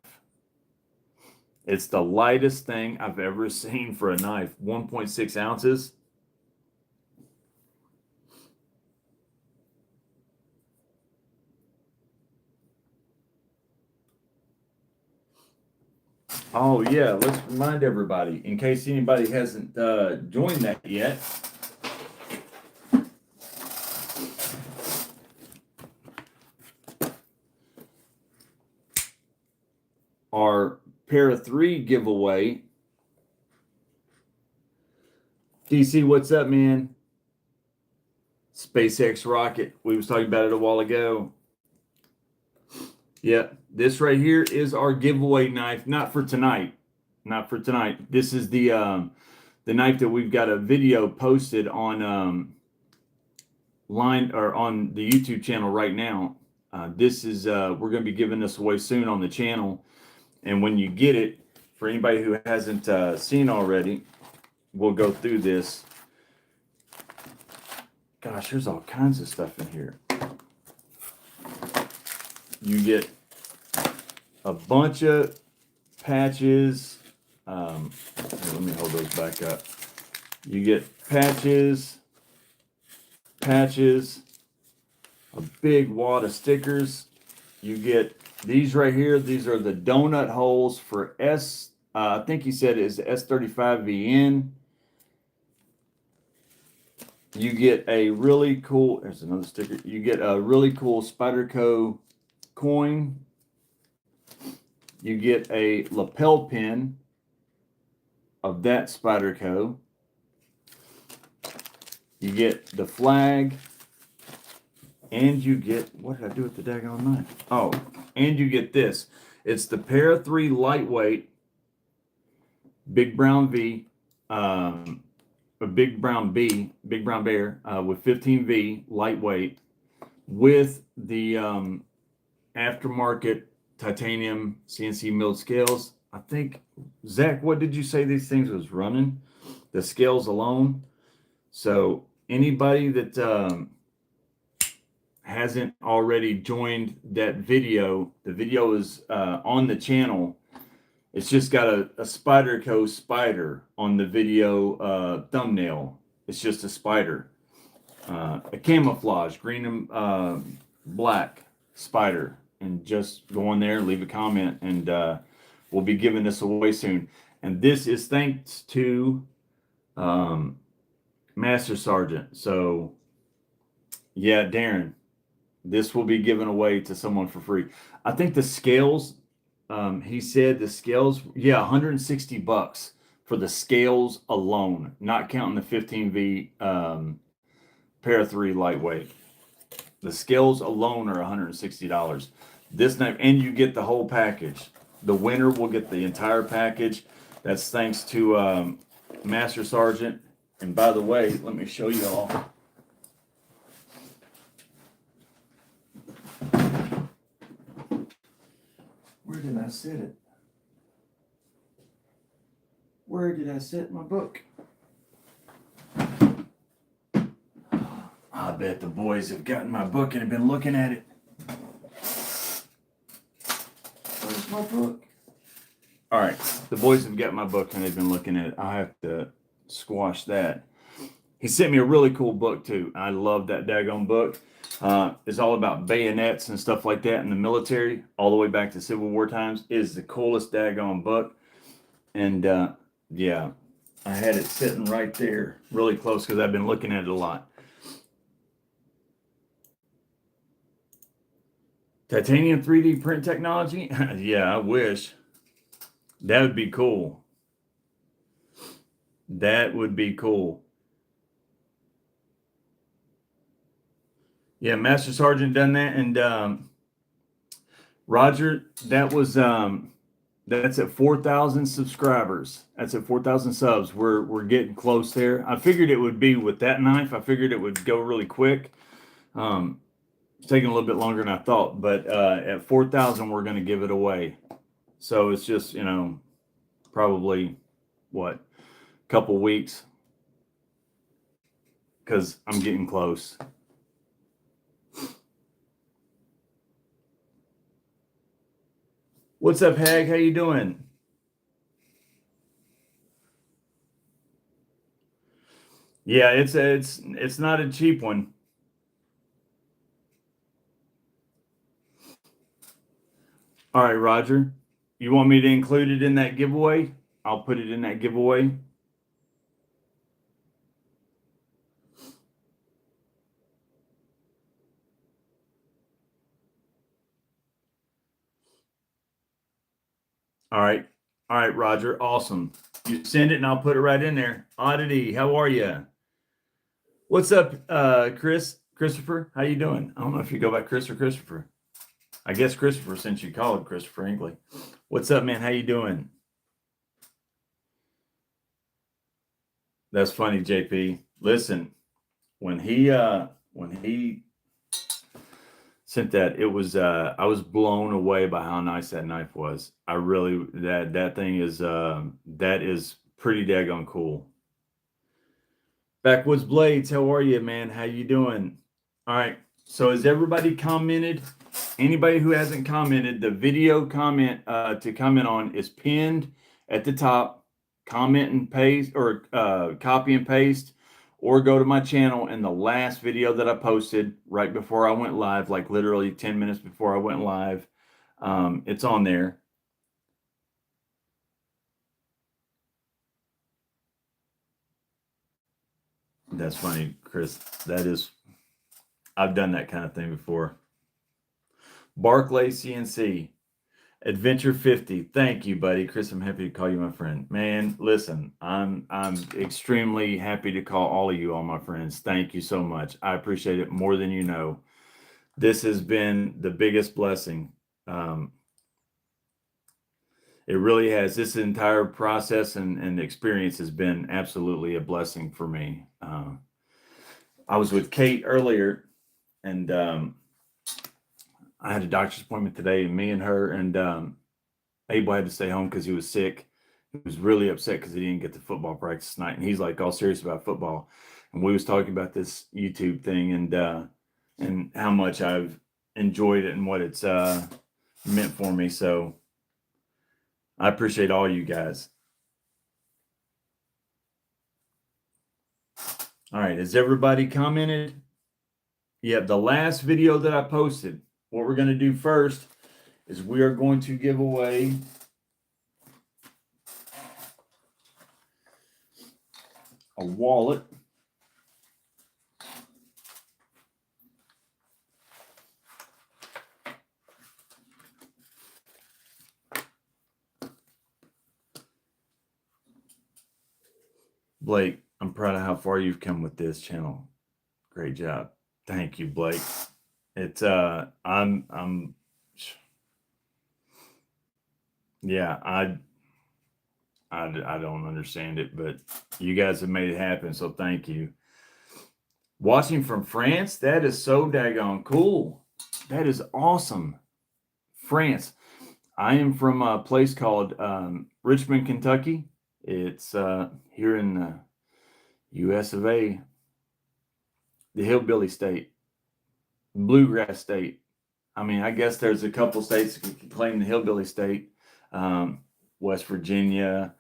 It's the lightest thing I've ever seen for a knife. 1.6 ounces. Oh yeah, let's remind everybody, in case anybody hasn't joined that yet. Our pair of 3 giveaway. DC, what's up, man? SpaceX rocket. We was talking about it a while ago. Yeah, this right here is our giveaway knife. Not for tonight. Not for tonight. This is the knife that we've got a video posted on line or on the YouTube channel right now. This is we're going to be giving this away soon on the channel, and when you get it, for anybody who hasn't seen already, we'll go through this. Gosh, there's all kinds of stuff in here. You get a bunch of patches. Here, let me hold those back up. You get patches, a big wad of stickers. You get these right here. These are the donut holes for I think he said is S35VN. You get a really cool, there's another sticker. You get a really cool Spyderco coin. You get a lapel pin of that Spyderco. You get the flag. And you get, what did I do with the daggone knife? Oh, and you get this. It's the pair of 3 lightweight Big Brown V, a Big Brown Bear with 15V lightweight with the aftermarket titanium CNC milled scales. I think, Zach, what did you say these things was running? The scales alone. So anybody that hasn't already joined that video, the video is on the channel. It's just got a Spyderco spider on the video thumbnail. It's just a spider, a camouflage green and black spider. And just go in there, leave a comment, and we'll be giving this away soon. And this is thanks to Master Sergeant. So yeah, Darren, this will be given away to someone for free. I think the scales, he said the scales, yeah, $160 for the scales alone, not counting the 15V Para 3 lightweight. The scales alone are $160. This knife, and you get the whole package. The winner will get the entire package. That's thanks to Master Sergeant. And by the way, let me show you all. Where did I sit it? Where did I sit my book? I bet the boys have gotten my book and have been looking at it. Where's my book? All right, the boys have got my book and they've been looking at it. I have to squash that. He sent me a really cool book too. I love that daggone book. It's all about bayonets and stuff like that in the military, all the way back to Civil War times. It is the coolest daggone book. And yeah, I had it sitting right there really close because I've been looking at it a lot. Titanium 3D print technology? Yeah, I wish. That would be cool. That would be cool. Yeah, Master Sergeant done that. And Roger, that was that's at 4,000 subscribers. That's at 4,000 subs. We're getting close there. I figured it would be with that knife. I figured it would go really quick. It's taking a little bit longer than I thought, but at 4,000, we're going to give it away. So it's just, you know, probably what, a couple weeks, because I'm getting close. What's up, Hag? How you doing? Yeah, it's not a cheap one. All right, Roger. You want me to include it in that giveaway? I'll put it in that giveaway. All right. All right, Roger. Awesome. You send it and I'll put it right in there. Oddity, how are you? What's up, Christopher? How you doing? I don't know if you go by Chris or Christopher. I guess Christopher, since you called Christopher Ingley. What's up, man? How you doing? That's funny, JP. Listen, when he sent that, it was I was blown away by how nice that knife was. I really that thing is that is pretty daggone cool. Backwoods Blades, how are you, man? How you doing? All right. So has everybody commented? Anybody who hasn't commented, the video comment to comment on is pinned at the top. Comment and paste, or copy and paste, or go to my channel, and the last video that I posted right before I went live, like literally 10 minutes before I went live, it's on there. That's funny, Chris. That is, I've done that kind of thing before. Barclay CNC, Adventure 50. Thank you, buddy. Chris, I'm happy to call you my friend. Man, listen, I'm extremely happy to call all of you all my friends. Thank you so much. I appreciate it more than you know. This has been the biggest blessing. It really has. This entire process and experience has been absolutely a blessing for me. I was with Kate earlier, and I had a doctor's appointment today, and me and her and Abel had to stay home because he was sick. He was really upset because he didn't get to football practice tonight, and he's like all serious about football. And we was talking about this YouTube thing and how much I've enjoyed it and what it's meant for me. So I appreciate all you guys. All right, has everybody commented? Yeah, the last video that I posted, what we're going to do first is we are going to give away a wallet. Blake, I'm proud of how far you've come with this channel. Great job. Thank you, Blake. It's I'm yeah, I don't understand it, but you guys have made it happen, so thank you. Watching from France, that is so daggone cool. That is awesome. France. I am from a place called Richmond, Kentucky. It's here in the US of A, the hillbilly state, bluegrass state. I mean, I guess there's a couple states that can claim the hillbilly state. West Virginia,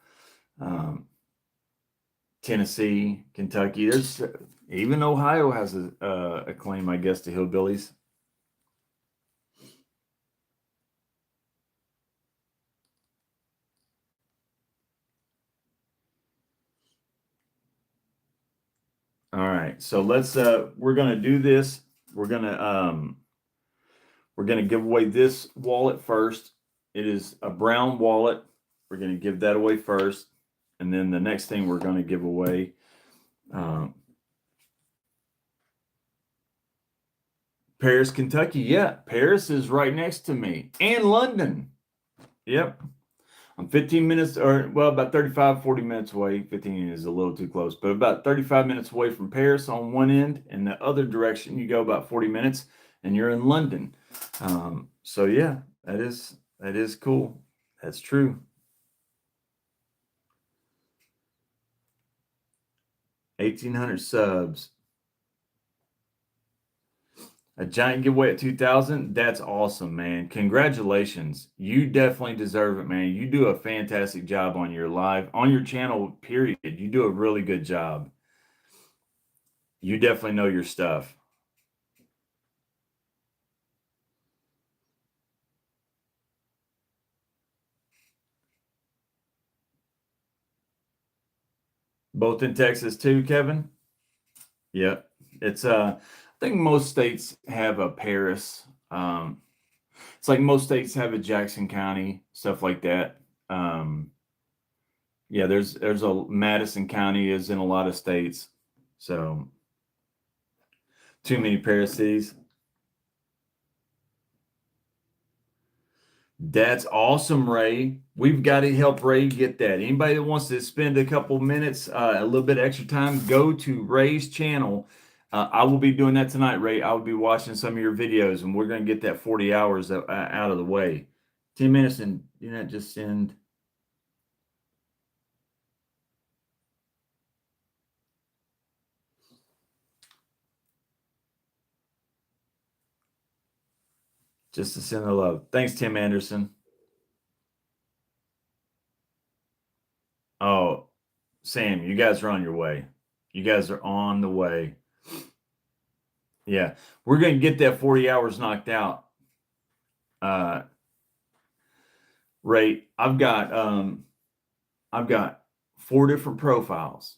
Tennessee, Kentucky. There's even Ohio has a claim, I guess, to hillbillies. All right, so let's we're gonna do this. We're gonna give away this wallet first. It is a brown wallet. We're gonna give that away first, and then the next thing we're gonna give away. Paris, Kentucky. Yeah, Paris is right next to me, and London. Yep. I'm 15 minutes, or well, about 35, 40 minutes away. 15 is a little too close, but about 35 minutes away from Paris on one end, and the other direction you go about 40 minutes, and you're in London. So yeah, that is cool. That's true. 1,800 subs. A giant giveaway at 2,000. That's awesome, man. Congratulations. You definitely deserve it, man. You do a fantastic job on your channel, period. You do a really good job. You definitely know your stuff. Both in Texas too, Kevin? Yep. It's I think most states have a Paris. It's like most states have a Jackson County, stuff like that. Yeah, there's a Madison County is in a lot of states. So too many Paris cities. That's awesome, Ray. We've got to help Ray get that. Anybody that wants to spend a couple minutes, a little bit extra time, go to Ray's channel. I will be doing that tonight, Ray. I will be watching some of your videos, and we're going to get that 40 hours out of the way. 10 minutes, and you know, just send. Just to send the love. Thanks, Tim Anderson. Oh, Sam, you guys are on your way. You guys are on the way. Yeah, we're going to get that 40 hours knocked out. Ray, I've got 4 different profiles.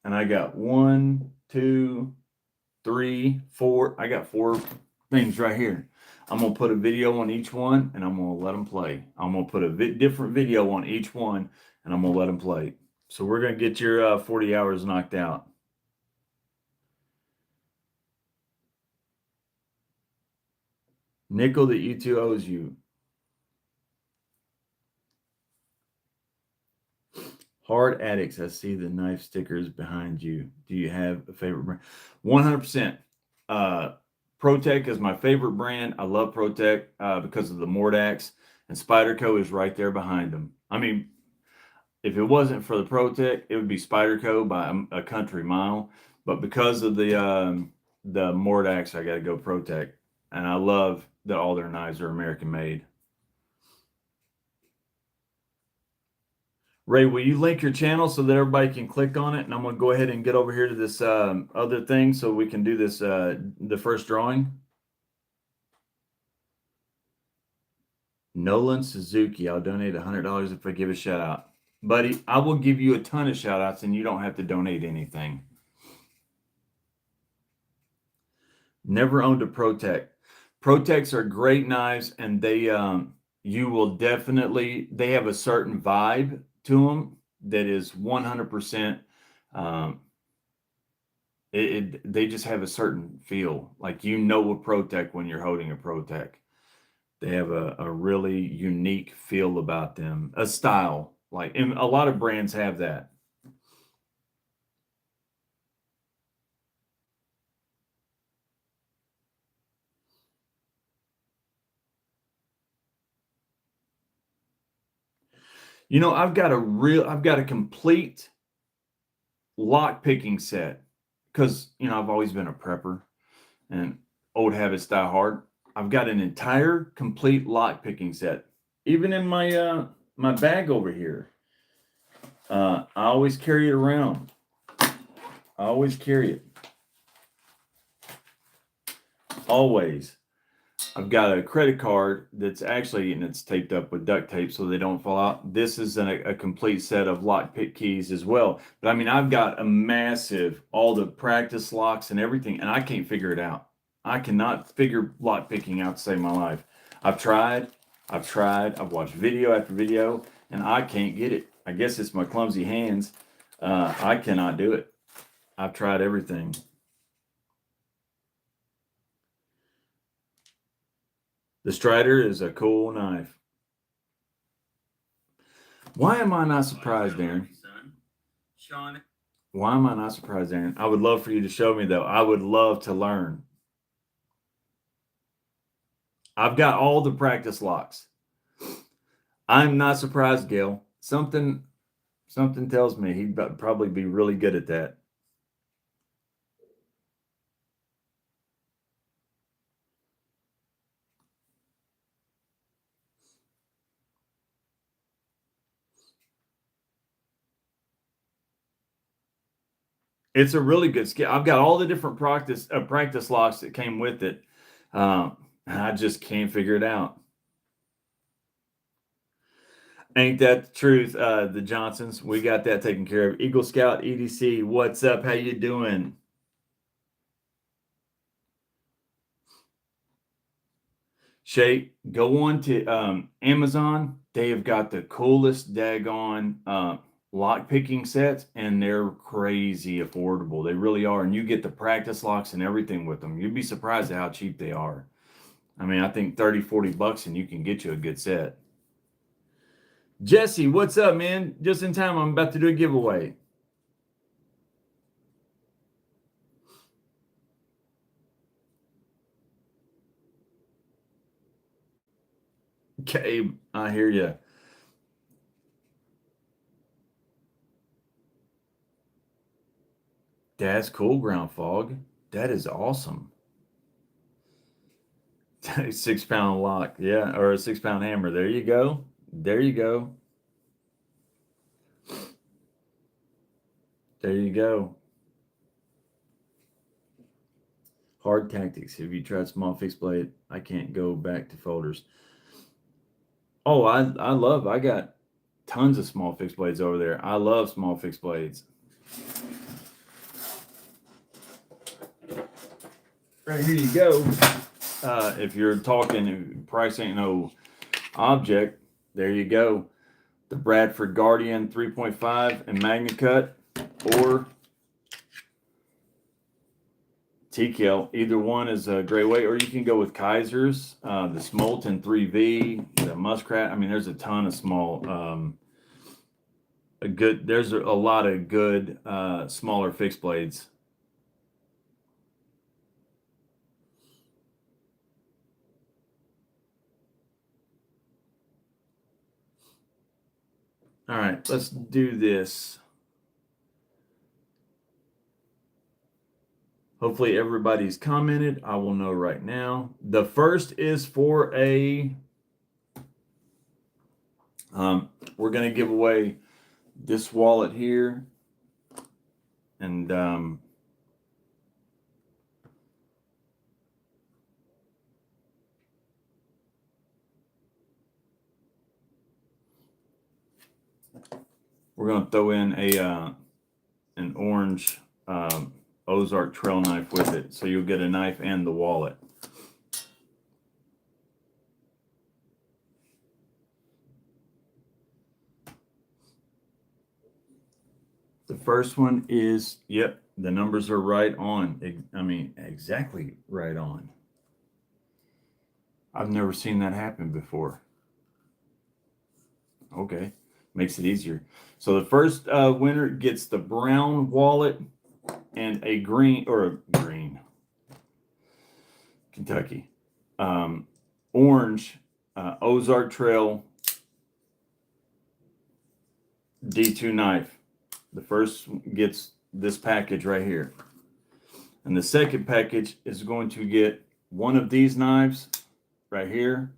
And I got 1, 2, 3, 4. I got 4 things right here. I'm going to put a video on each one, and I'm going to let them play. I'm going to put a different video on each one, and I'm going to let them play. So we're going to get your 40 hours knocked out. Nickel that U2 owes you. Hard Addicts. I see the knife stickers behind you. Do you have a favorite brand? 100%. ProTech is my favorite brand. I love ProTech because of the Mordax, and Spyderco is right there behind them. I mean, if it wasn't for the ProTech, it would be Spyderco by a country mile. But because of the Mordax, I got to go ProTech, and I love that all their knives are American made. Ray, will you link your channel so that everybody can click on it? And I'm going to go ahead and get over here to this other thing so we can do this, the first drawing. Nolan Suzuki, I'll donate $100 if I give a shout out. Buddy, I will give you a ton of shout outs and you don't have to donate anything. Never owned a ProTech. ProTechs are great knives, and they you will definitely, they have a certain vibe to them that is 100%. They just have a certain feel, like you know a ProTech when you're holding a ProTech. They have a really unique feel about them, a style, like, and a lot of brands have that. You know, I've got a complete lock picking set because, you know, I've always been a prepper and old habits die hard. I've got an entire complete lock picking set, even in my my bag over here. I always carry it around. I always carry it. Always. I've got a credit card that's actually, and it's taped up with duct tape so they don't fall out. This is a complete set of lock pick keys as well. But I mean, I've got a massive, all the practice locks and everything, and I can't figure it out. I cannot figure lock picking out to save my life. I've tried, I've watched video after video, and I can't get it. I guess it's my clumsy hands. I cannot do it. I've tried everything. The Strider is a cool knife. Why am I not surprised, Aaron? Sean. Why am I not surprised, Aaron? I would love for you to show me, though. I would love to learn. I've got all the practice locks. I'm not surprised, Gail. Something tells me he'd probably be really good at that. It's a really good skill. I've got all the different practice locks that came with it. And I just can't figure it out. Ain't that the truth? The Johnsons, we got that taken care of. Eagle Scout EDC, what's up? How you doing? Shay, go on to Amazon. They have got the coolest daggone lock picking sets, and they're crazy affordable. They really are. And you get the practice locks and everything with them. You'd be surprised at how cheap they are. I mean, I think 30, 40 bucks and you can get you a good set. Jesse, what's up, man? Just in time, I'm about to do a giveaway. Okay, I hear you. That's cool, Ground Fog. That is awesome. 6-pound lock, yeah, or a 6-pound hammer. There you go. There you go. There you go. Hard tactics. Have you tried small fixed blade? I can't go back to folders. Oh, I got tons of small fixed blades over there. I love small fixed blades. Right, here you go. If you're talking price ain't no object, there you go. The Bradford Guardian 3.5 and Magna Cut, or TKL. Either one is a great way, or you can go with Kaiser's, the Smolten 3V, the Muskrat. I mean, there's a ton of small, there's a lot of good smaller fixed blades. All right, let's do this. Hopefully everybody's commented. I will know right now. The first is for a, we're going to give away this wallet here. And we're going to throw in a an orange Ozark trail knife with it. So you'll get a knife and the wallet. The first one is, yep, the numbers are right on. I mean, exactly right on. I've never seen that happen before. Okay, makes it easier. So the first winner gets the brown wallet and a green, Kentucky, orange Ozark Trail D2 knife. The first gets this package right here. And the second package is going to get one of these knives right here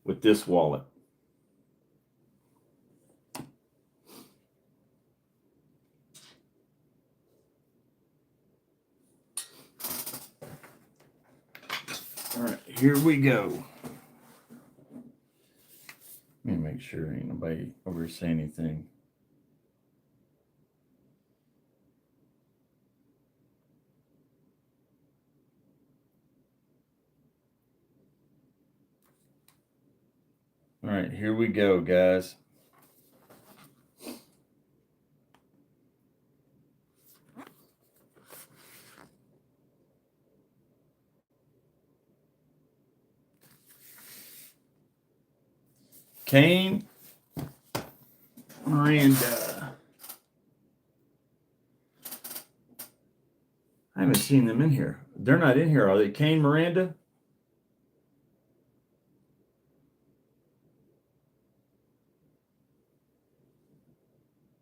with this wallet. All right, here we go. Let me make sure ain't nobody over say anything. All right, here we go, guys. Kane, Miranda. I haven't seen them in here. They're not in here, are they? Kane, Miranda?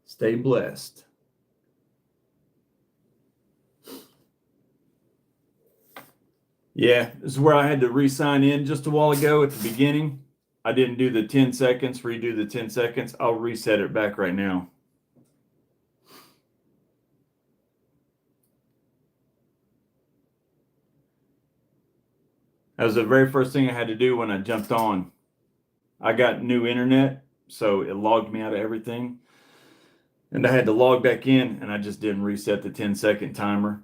Stay blessed. Yeah, this is where I had to re-sign in just a while ago at the beginning. I didn't do the 10 seconds, redo the 10 seconds. I'll reset it back right now. That was the very first thing I had to do when I jumped on. I got new internet, so it logged me out of everything. And I had to log back in, and I just didn't reset the 10-second timer.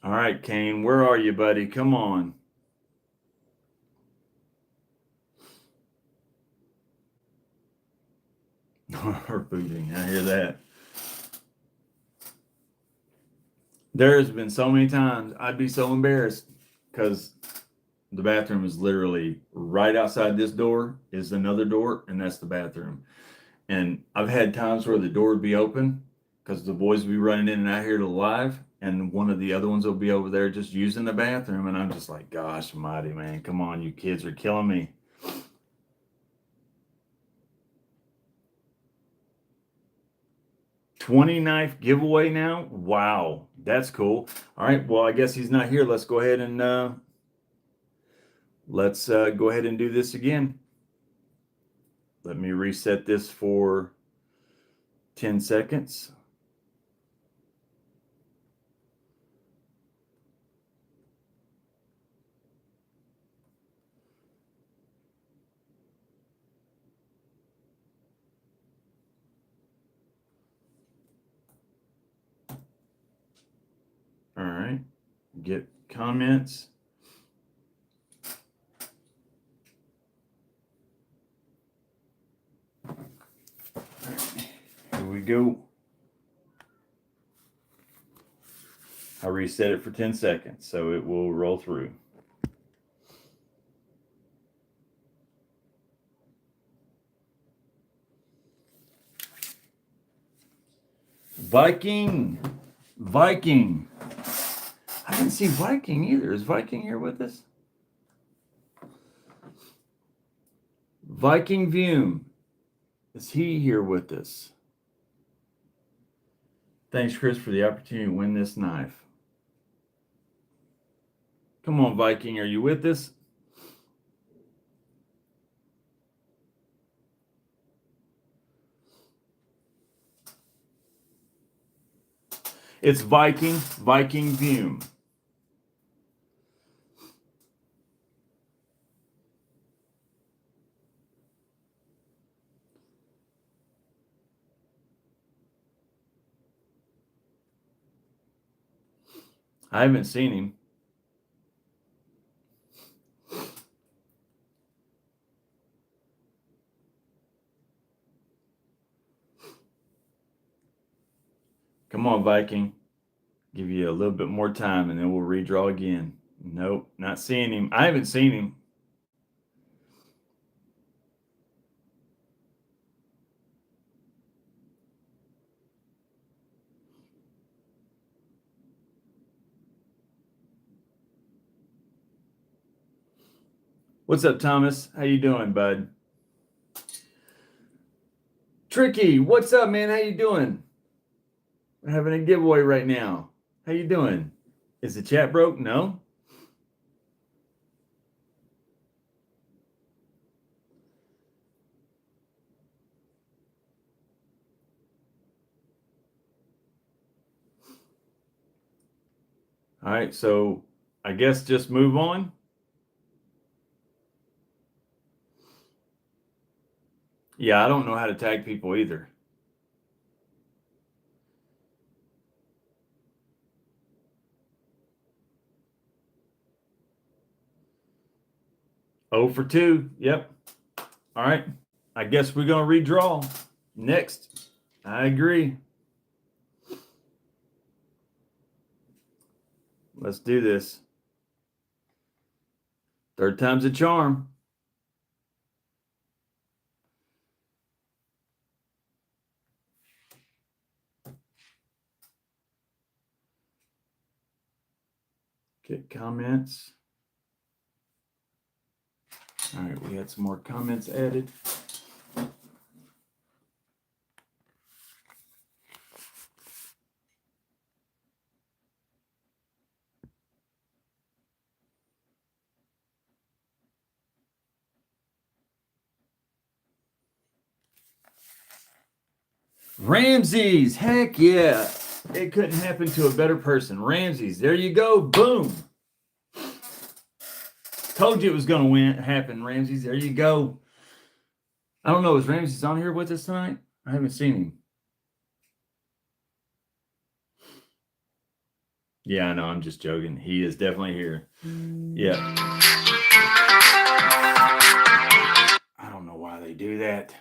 All right, Kane, where are you, buddy? Come on. Or booting, I hear that. There's been so many times I'd be so embarrassed because the bathroom is literally right outside this door is another door, and that's the bathroom. And I've had times where the door would be open because the boys would be running in and out here to live, and one of the other ones will be over there just using the bathroom. And I'm just like, gosh almighty, man, come on, you kids are killing me. $20 knife giveaway now? Wow, that's cool. All right, well, I guess he's not here. Let's go ahead and do this again. Let me reset this for 10 seconds. All right, get comments. Here we go. I reset it for 10 seconds, so it will roll through. Viking. I didn't see Viking either. Is Viking here with us? Viking Vume. Is he here with us? Thanks, Chris, for the opportunity to win this knife. Come on, Viking, are you with us? It's Viking Vume. I haven't seen him. Come on, Viking. Give you a little bit more time and then we'll redraw again. Nope, not seeing him. I haven't seen him. What's up, Thomas? How you doing, bud? Tricky, what's up, man? How you doing? We're having a giveaway right now. How you doing? Is the chat broke? No? All right, so I guess just move on. Yeah, I don't know how to tag people either. Oh for 2. Yep. All right. I guess we're going to redraw next. I agree. Let's do this. Third time's a charm. Get comments. All right, we had some more comments added. Ramses, heck yeah. It couldn't happen to a better person. Ramses, there you go. Boom. Told you it was going to happen, Ramses. There you go. I don't know. Is Ramses on here with us tonight? I haven't seen him. Yeah, I know. I'm just joking. He is definitely here. Yeah. I don't know why they do that.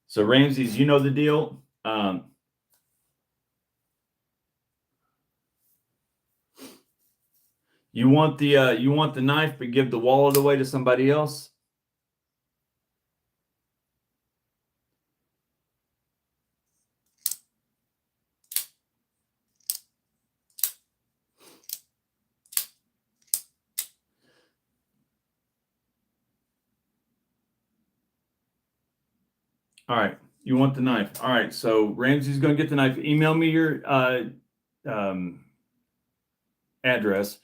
So Ramses, you know the deal. You want the knife, but give the wallet away to somebody else. All right, you want the knife. All right, so Ramsey's going to get the knife. Email me your address.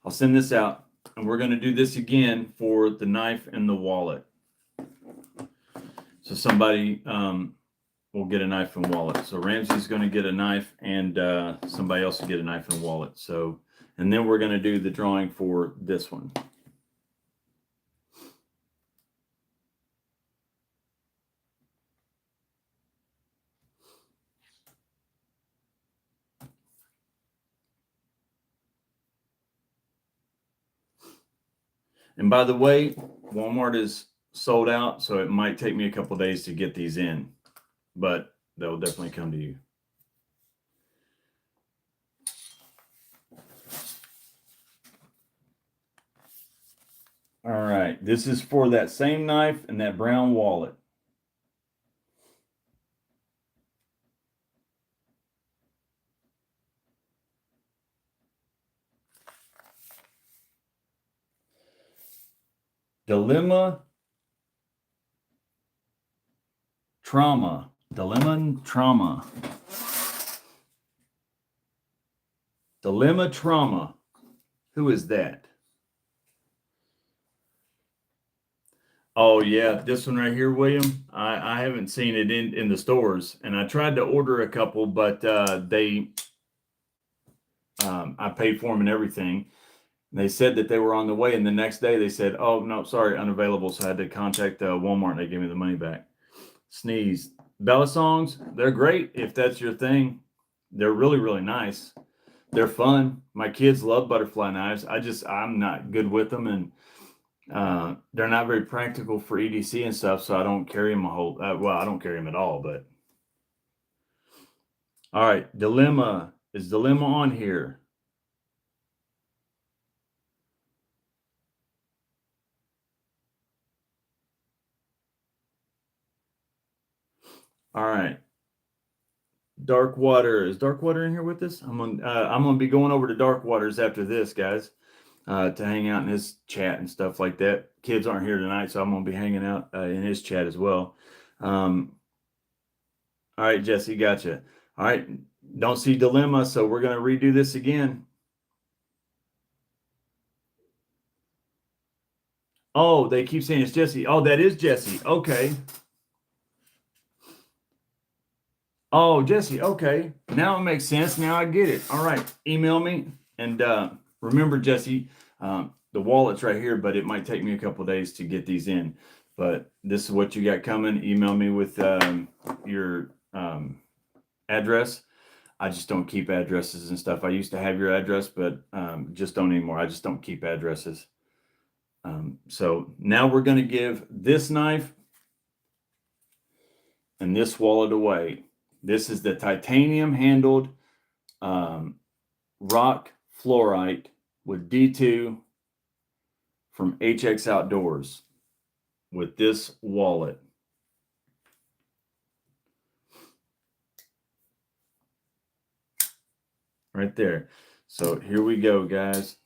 I'll send this out, and we're going to do this again for the knife and the wallet. So somebody will get a knife and wallet. So Ramsey's going to get a knife, and somebody else will get a knife and wallet. So, and then we're going to do the drawing for this one. And by the way, Walmart is sold out, so it might take me a couple days to get these in, but they'll definitely come to you. All right, this is for that same knife and that brown wallet. Dilemma Trauma. Dilemma Trauma. Dilemma Trauma. Who is that? Oh yeah, this one right here, William. I haven't seen it in the stores, and I tried to order a couple, but I paid for them and everything. They said that they were on the way, and the next day they said, "Oh no, sorry, unavailable." So I had to contact Walmart, and they gave me the money back. Sneeze. Bella songs, they're great if that's your thing. They're really, really nice. They're fun. My kids love butterfly knives. I'm not good with them, and they're not very practical for EDC and stuff, so I don't carry them a whole. Well, I don't carry them at all. But all right, Dilemma, is Dilemma on here? All right. Dark Water, is Dark Water in here with us? I'm gonna be going over to Dark Waters after this, guys, to hang out in his chat and stuff like that. Kids aren't here tonight, so I'm gonna be hanging out in his chat as well. All right, Jesse, gotcha. All right, don't see Dilemma, so we're gonna redo this again. Oh, they keep saying it's Jesse. Oh, that is Jesse. Okay. Oh, Jesse. Okay. Now it makes sense. Now I get it. All right. Email me. And remember, Jesse, the wallet's right here, but it might take me a couple days to get these in. But this is what you got coming. Email me with your address. I just don't keep addresses and stuff. I used to have your address, but just don't anymore. I just don't keep addresses. So now we're going to give this knife and this wallet away. This is the titanium handled rock fluorite with D2 from HX Outdoors with this wallet. Right there. So here we go, guys.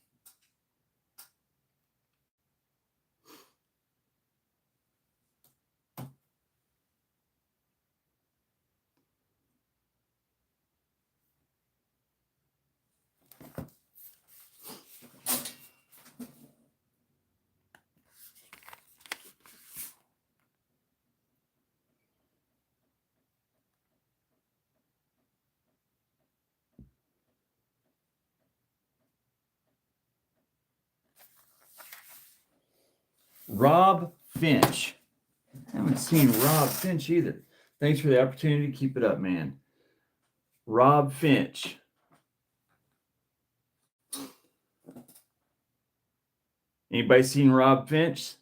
Rob Finch. I haven't seen Rob Finch either. Thanks for the opportunity. Keep it up, man. Rob Finch. Anybody seen Rob Finch?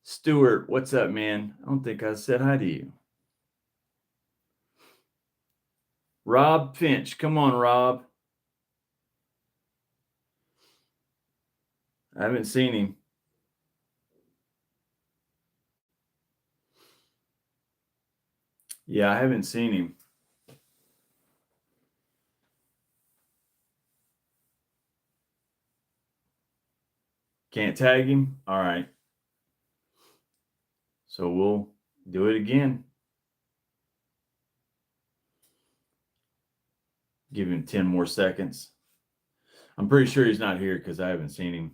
Stuart, what's up, man? I don't think I said hi to you. Rob Finch. Come on, Rob. I haven't seen him. Yeah, I haven't seen him. Can't tag him? All right. So we'll do it again. Give him 10 more seconds. I'm pretty sure he's not here because I haven't seen him.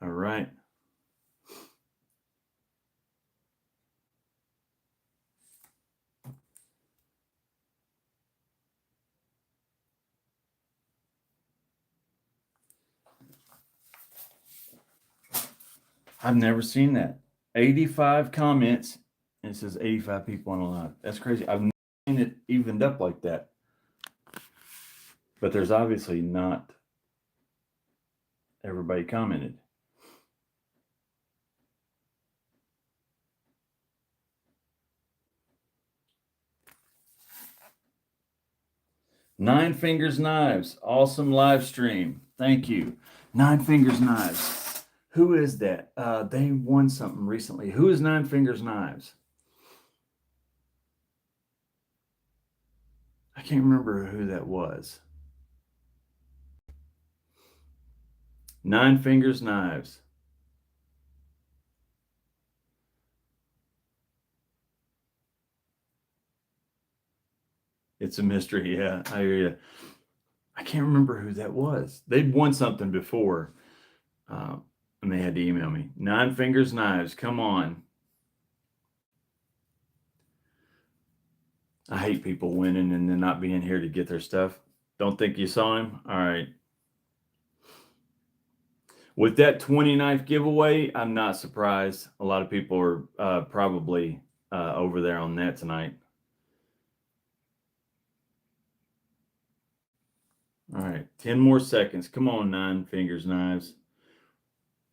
All right. I've never seen that. 85 comments, and it says 85 people on the live. That's crazy. I've never seen it evened up like that. But there's obviously not everybody commented. Nine Fingers Knives. Awesome live stream. Thank you. Nine Fingers Knives. Who is that? They won something recently. Who is Nine Fingers Knives? I can't remember who that was. Nine Fingers Knives. It's a mystery. Yeah, I hear you. I can't remember who that was. They'd won something before, and they had to email me. Nine Fingers Knives. Come on. I hate people winning and then not being here to get their stuff. Don't think you saw him? All right. With that 20 knife giveaway, I'm not surprised. A lot of people are probably over there on that tonight. All right, 10 more seconds. Come on, Nine Fingers Knives.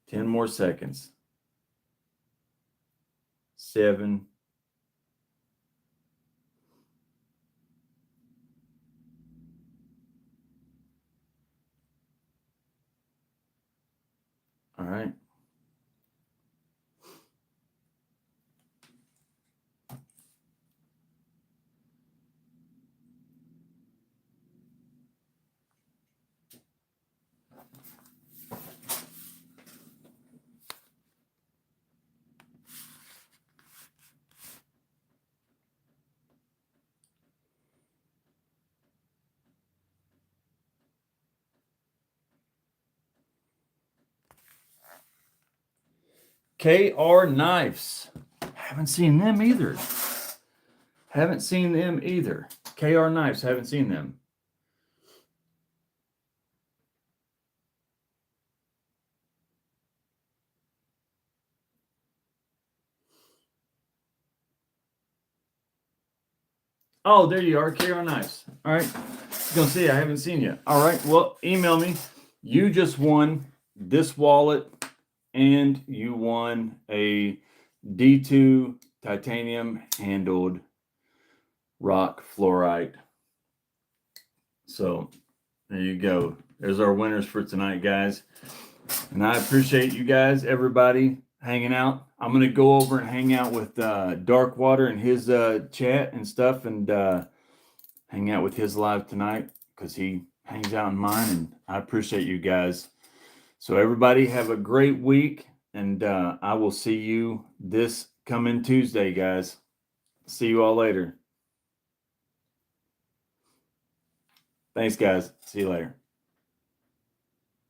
10 more seconds. 7. All right. KR Knives. Haven't seen them either. Haven't seen them either. KR Knives. Haven't seen them. Oh, there you are. KR Knives. All right. Gonna see. I haven't seen you. All right. Well, email me. You just won this wallet, and you won a D2 titanium handled rock fluorite. So there you go. There's our winners for tonight, guys. And I appreciate you guys, everybody, hanging out. I'm going to go over and hang out with Darkwater and his chat and stuff, and hang out with his live tonight because he hangs out in mine, and I appreciate you guys. So everybody have a great week, and I will see you this coming Tuesday, guys. See you all later. Thanks, guys. See you later.